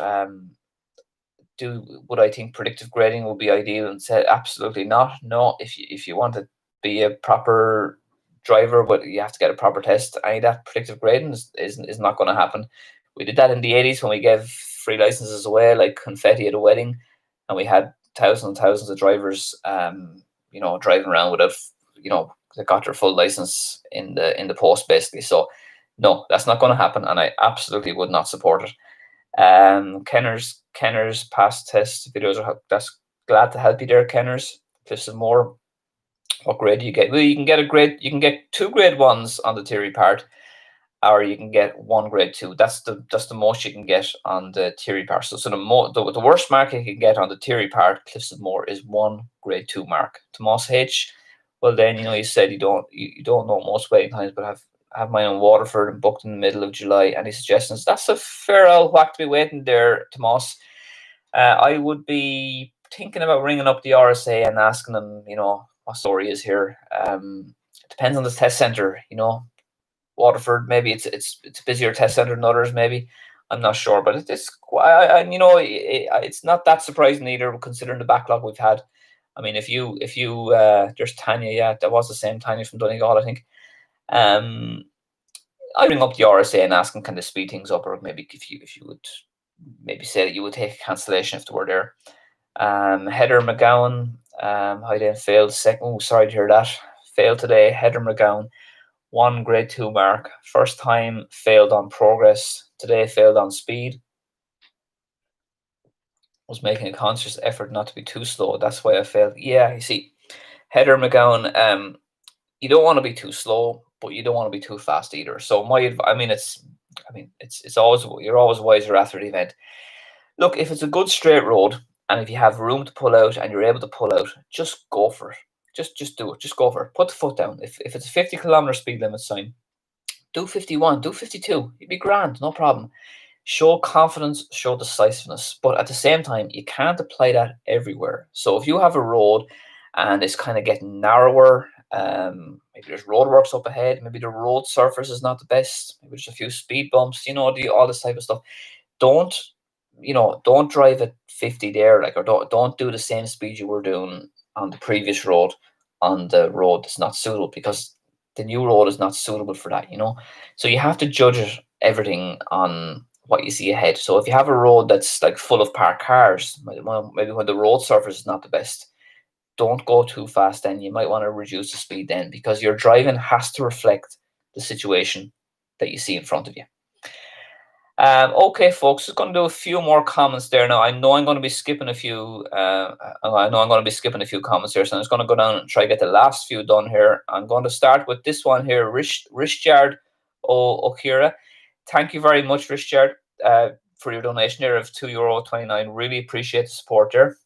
would I think predictive grading will be ideal? And said absolutely not. No, if you want to be a proper driver, but you have to get a proper test. Any of that predictive grading is not going to happen. We did that in the 80s when we gave free licenses away like confetti at a wedding, and we had thousands and thousands of drivers, driving around without, they got their full license in the post basically. So no, that's not going to happen, and I absolutely would not support it. Kenner's past test videos are that's glad to help you there, Kenner's. Cliffs of Moore. What grade do you get? Well, you can get a grade. You can get 2 grade 1s on the theory part, or you can get 1 grade 2. That's the most you can get on the theory part. So the worst mark you can get on the theory part, Cliffs of Moore, is 1 grade 2 mark. Tomas H. Well, then you said you don't know most waiting times, but have mine in Waterford and booked in the middle of July. Any suggestions? That's a fair old whack to be waiting there, Tomas. I would be thinking about ringing up the RSA and asking them, what story is here. It depends on the test center, Waterford, maybe it's a busier test center than others, maybe. I'm not sure, but it's not that surprising either, considering the backlog we've had. I mean, if you there's Tanya, yeah, that was the same Tanya from Donegal, I think. I ring up the RSA and ask them, can they speed things up, or maybe if you would maybe say that you would take a cancellation if they were there. Heather McGowan, hi Dane, failed second. Oh, sorry to hear that. Failed today. Heather McGowan, 1 grade 2 mark. First time failed on progress. Today failed on speed. Was making a conscious effort not to be too slow. That's why I failed. Yeah, you see, Heather McGowan, you don't want to be too slow, but you don't want to be too fast either. So it's always, you're always wiser after the event. Look, if it's a good straight road and if you have room to pull out and you're able to pull out, just go for it. just do it. Just go for it. Put the foot down. If it's a 50-kilometer speed limit sign, do 51, do 52. You'd be grand, no problem. Show confidence, show decisiveness, but at the same time, you can't apply that everywhere. So if you have a road and it's kind of getting narrower, maybe there's roadworks up ahead, maybe the road surface is not the best, maybe there's a few speed bumps, all this type of stuff. Don't don't drive at 50 there, like, or don't do the same speed you were doing on the previous road on the road that's not suitable, because the new road is not suitable for that. So you have to judge everything on what you see ahead. So if you have a road that's like full of parked cars, maybe when the road surface is not the best, don't go too fast. Then you might want to reduce the speed then, because your driving has to reflect the situation that you see in front of you. Okay, folks, just going to do a few more comments there now. I know I'm going to be skipping a few. Comments here, so I'm just going to go down and try to get the last few done here. I'm going to start with this one here, Richard O'Kira. Thank you very much, Richard, for your donation here of €2.29. Really appreciate the support there.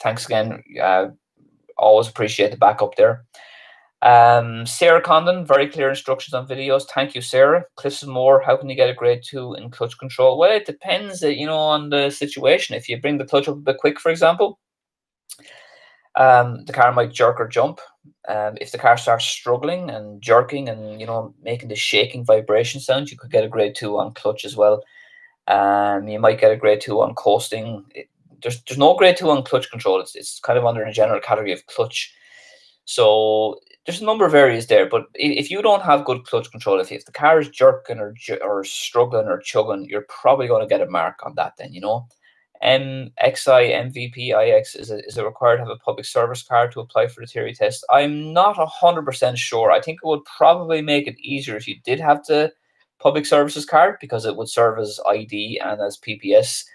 Thanks again. Always appreciate the backup there. Sarah Condon, very clear instructions on videos. Thank you, Sarah. Cliffs and Moore, how can you get a grade 2 in clutch control? Well, it depends, on the situation. If you bring the clutch up a bit quick, for example, the car might jerk or jump. If the car starts struggling and jerking and making the shaking vibration sound, you could get a grade 2 on clutch as well. You might get a grade 2 on coasting. There's no grade 2 on clutch control. It's kind of under the general category of clutch. So there's a number of areas there, but if you don't have good clutch control, if the car is jerking or struggling or chugging, you're probably going to get a mark on that then, MXI, MVP, IX, is it required to have a public service card to apply for the theory test? I'm not 100% sure. I think it would probably make it easier if you did have the public services card, because it would serve as ID and as PPS.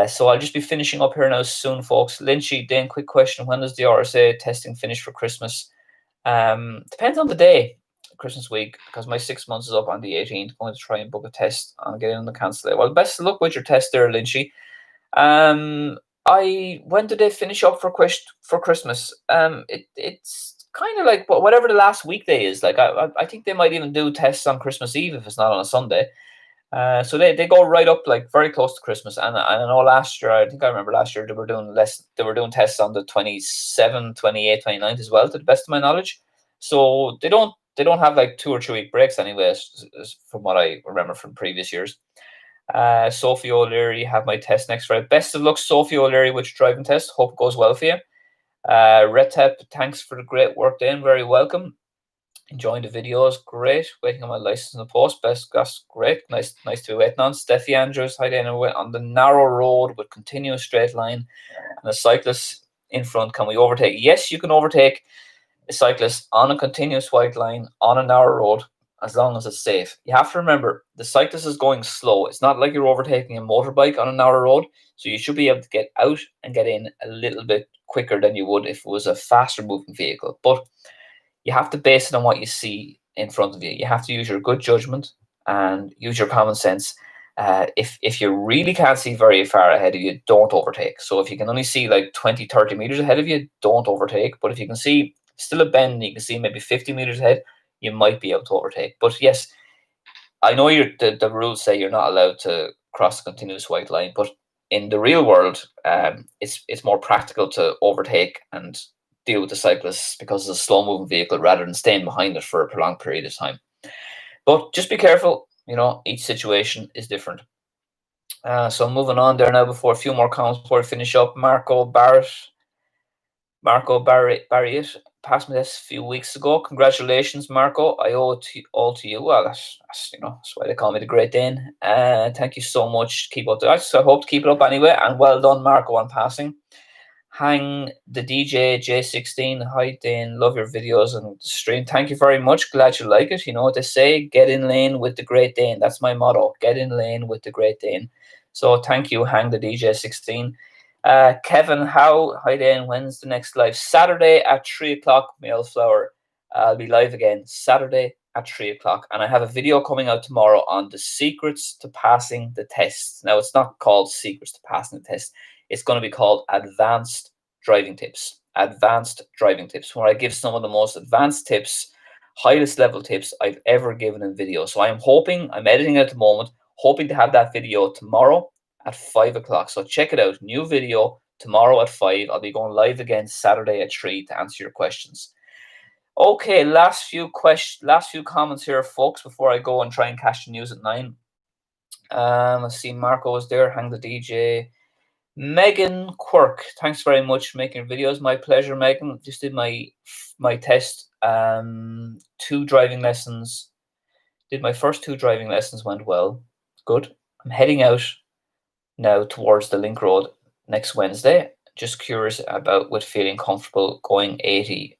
So I'll just be finishing up here now soon, folks. Lynchy, Dane, quick question. When does the RSA testing finish for Christmas? Depends on the day, Christmas week, because my 6 months is up on the 18th. I'm going to try and book a test and get in on the cancel it. Well, best of luck with your test there, Lynchy. When did they finish up for Christmas? It's kind of like whatever the last weekday is. Like I think they might even do tests on Christmas Eve if it's not on a Sunday. So they go right up, like, very close to Christmas. And I know last year, I think I remember last year, they were doing tests on the 27th, 28th, 29th as well, to the best of my knowledge. So they don't have like 2 or 3 week breaks anyway, as from what I remember from previous years. Sophie O'Leary, have my test next Friday. Best of luck, Sophie O'Leary, with your driving test. Hope it goes well for you. Retep, thanks for the great work, Dane. Very welcome. Enjoying the videos, great. Waiting on my license in the post. Best, that's great. Nice to be waiting on. Steffi Andrews, hi Dana. On the narrow road with continuous straight line and a cyclist in front, can we overtake? Yes, you can overtake a cyclist on a continuous white line on a narrow road, as long as it's safe. You have to remember, the cyclist is going slow. It's not like you're overtaking a motorbike on a narrow road, so you should be able to get out and get in a little bit quicker than you would if it was a faster moving vehicle. But you have to base it on what you see in front of you. You have to use your good judgment and use your common sense. If you really can't see very far ahead of you, don't overtake. So if you can only see like 20, 30 meters ahead of you, don't overtake. But if you can see still a bend, and you can see maybe 50 meters ahead, you might be able to overtake. But yes, I know the rules say you're not allowed to cross a continuous white line, but in the real world, it's more practical to overtake and deal with the cyclists, because it's a slow moving vehicle, rather than staying behind it for a prolonged period of time. But just be careful, each situation is different. So moving on there now, before a few more comments before I finish up. Marco Barrett passed me this a few weeks ago. Congratulations, Marco. I owe it all to you. Well, that's why they call me the Great Dane. Thank you so much. Keep up that. So I hope to keep it up anyway. And well done, Marco, on passing. Hang the DJ J16. Hi, Dane. Love your videos and stream. Thank you very much. Glad you like it. You know what they say? Get in lane with the Great Dane. That's my motto. Get in lane with the Great Dane. So thank you, Hang the DJ 16. Kevin Howe, hi Dane. When's the next live? Saturday at 3 o'clock, Mailflower. I'll be live again Saturday at 3 o'clock. And I have a video coming out tomorrow on the secrets to passing the test. Now, it's not called secrets to passing the test. It's going to be called Advanced Driving Tips. advanced driving tips, where I give some of the most advanced tips, highest level tips I've ever given in video. So I'm editing it at the moment, hoping to have that video tomorrow at 5 o'clock. So check it out. New video tomorrow at 5. I'll be going live again Saturday at 3 to answer your questions. Okay, last few comments here, folks, before I go and try and catch the news at 9. Let's see, Marco was there, Hang the DJ. Megan Quirk, thanks very much for making videos. My pleasure, Megan. Just did my test. 2 driving lessons. Did my first 2 driving lessons, went well. Good. I'm heading out now towards the Link Road next Wednesday. Just curious about with feeling comfortable going 80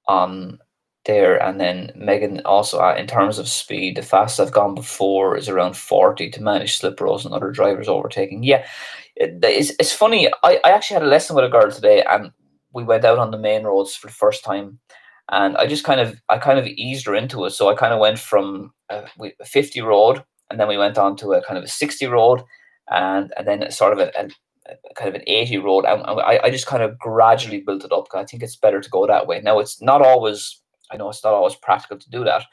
on there. And then Megan also, in terms of speed, the fastest I've gone before is around 40 to manage slip roads and other drivers overtaking. Yeah, it's funny. I actually had a lesson with a girl today, and we went out on the main roads for the first time, and I kind of eased her into it. So I kind of went from a 50 road, and then we went on to a kind of a 60 road, and then sort of a kind of an 80 road. And I just kind of gradually built it up. I think it's better to go that way. Now, I know it's not always practical to do that,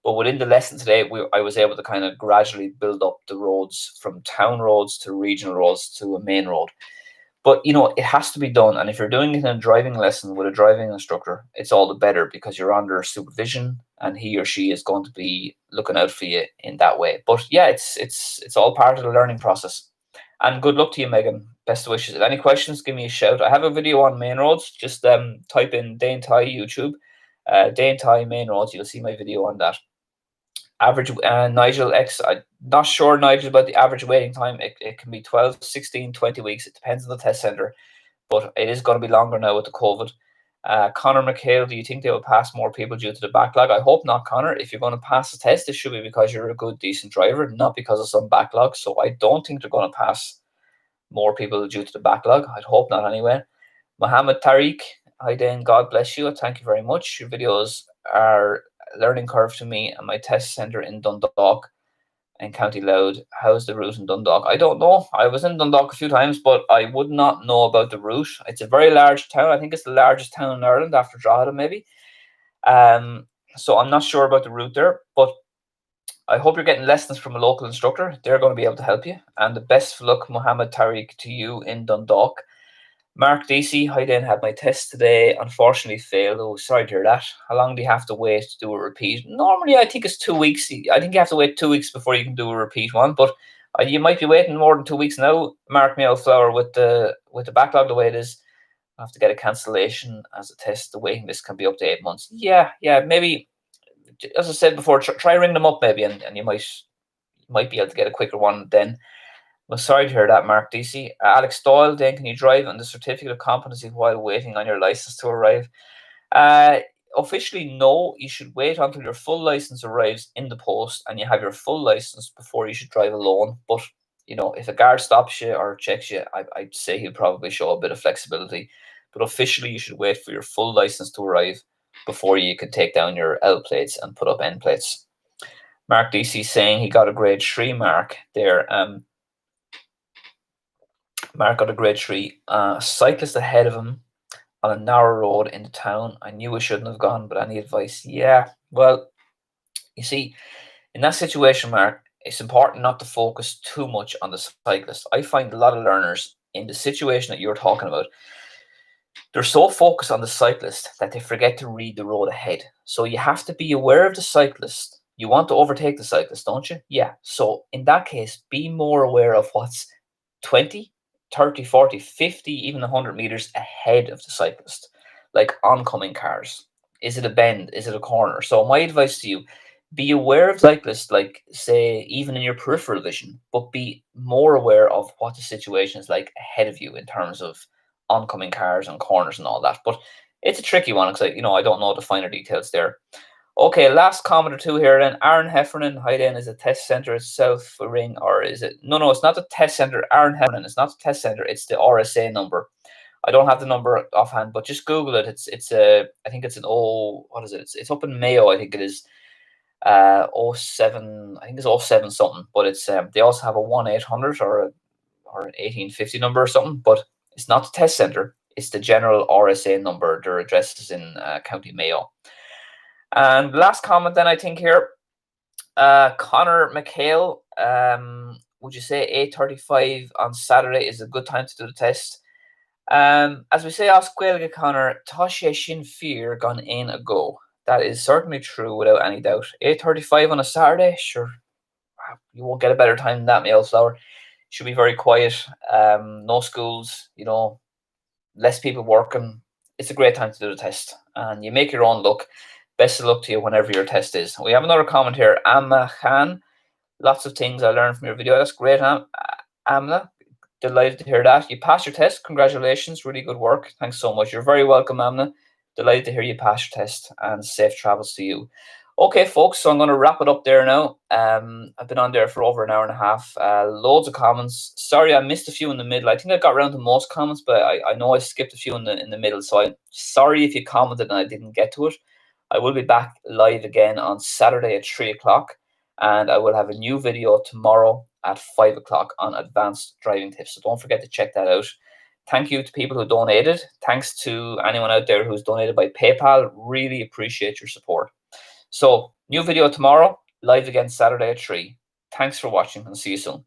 but within the lesson today, I was able to kind of gradually build up the roads from town roads to regional roads to a main road. But, it has to be done. And if you're doing it in a driving lesson with a driving instructor, it's all the better, because you're under supervision and he or she is going to be looking out for you in that way. But yeah, it's all part of the learning process. And good luck to you, Megan. Best wishes. If any questions, give me a shout. I have a video on main roads. Just type in Dane Tyghe YouTube. Dane Tyghe main roads. You'll see my video on that. Average, Nigel X, I'm not sure, Nigel, about the average waiting time. It can be 12, 16, 20 weeks. It depends on the test centre, but it is going to be longer now with the COVID. Connor McHale, do you think they will pass more people due to the backlog? I hope not, Connor. If you're going to pass the test, it should be because you're a good, decent driver, not because of some backlog. So I don't think they're going to pass more people due to the backlog. I'd hope not anyway. Mohammed Tariq, hi Dane, God bless you. Thank you very much. Your videos are a learning curve to me and my test centre in Dundalk and County Louth. How's the route in Dundalk? I don't know. I was in Dundalk a few times, but I would not know about the route. It's a very large town. I think it's the largest town in Ireland after Drogheda, maybe. So I'm not sure about the route there, but I hope you're getting lessons from a local instructor. They're going to be able to help you. And the best of luck, Mohammed Tariq, to you in Dundalk. Mark DC, hi Dan, had my test today. Unfortunately failed. Oh, sorry to hear that. How long do you have to wait to do a repeat? Normally, I think it's 2 weeks. I think you have to wait 2 weeks before you can do a repeat one. But you might be waiting more than 2 weeks now. Mark Mealflower, with the backlog the way it is, I have to get a cancellation as a test. The waiting list can be up to 8 months. Yeah, maybe. As I said before, try ring them up maybe, and you might be able to get a quicker one then. Well, sorry to hear that, Mark DC. Alex Doyle, then can you drive on the certificate of competency while waiting on your license to arrive? Officially, no. You should wait until your full license arrives in the post and you have your full license before you should drive alone. But, if a guard stops you or checks you, I'd say he'll probably show a bit of flexibility. But officially, you should wait for your full license to arrive before you can take down your L plates and put up N plates. Mark DC saying he got a grade 3 mark there. Mark got a grade 3. A cyclist ahead of him on a narrow road in the town. I knew I shouldn't have gone, but any advice? Yeah, well, you see, in that situation, Mark, it's important not to focus too much on the cyclist. I find a lot of learners in the situation that you're talking about, they're so focused on the cyclist that they forget to read the road ahead. So you have to be aware of the cyclist. You want to overtake the cyclist, don't you? Yeah. So in that case, be more aware of what's 20, 30, 40, 50, even 100 meters ahead of the cyclist, like oncoming cars. Is it a bend? Is it a corner? So my advice to you, be aware of cyclists, like, say, even in your peripheral vision, but be more aware of what the situation is like ahead of you in terms of oncoming cars and corners and all that. But it's a tricky one because I don't know the finer details there. Okay, last comment or two here then. Aaron Heffernan, hi then, is a test centre itself a ring, or is it? No, it's not the test centre. Aaron Heffernan, it's not the test centre, it's the RSA number. I don't have the number offhand, but just Google it. I think it's what is it? It's up in Mayo, I think it is. 07, I think it's 07 something, but it's they also have a 1-800 or an 1850 number or something, but it's not the test centre. It's the general RSA number. Their address is in County Mayo. And last comment then, I think here, Connor McHale, would you say 8:35 on Saturday is a good time to do the test? As we say, Osquelga Connor, Tasha Shin Fear gone in a go. That is certainly true without any doubt. 8:35 on a Saturday, sure. You won't get a better time than that, Mayflower. Should be very quiet. No schools, less people working. It's a great time to do the test. And you make your own luck. Best of luck to you whenever your test is. We have another comment here. Amma Khan. Lots of things I learned from your video. That's great, Amna. Delighted to hear that. You passed your test. Congratulations. Really good work. Thanks so much. You're very welcome, Amna. Delighted to hear you pass your test, and safe travels to you. Okay, folks, so I'm going to wrap it up there now. I've been on there for over an hour and a half. Loads of comments. Sorry, I missed a few in the middle. I think I got around to most comments, but I know I skipped a few in the middle. So I'm sorry if you commented and I didn't get to it. I will be back live again on Saturday at 3 o'clock, and I will have a new video tomorrow at 5 o'clock on advanced driving tips. So don't forget to check that out. Thank you to people who donated. Thanks to anyone out there who's donated by PayPal. Really appreciate your support. So, new video tomorrow, live again Saturday at 3. Thanks for watching and see you soon.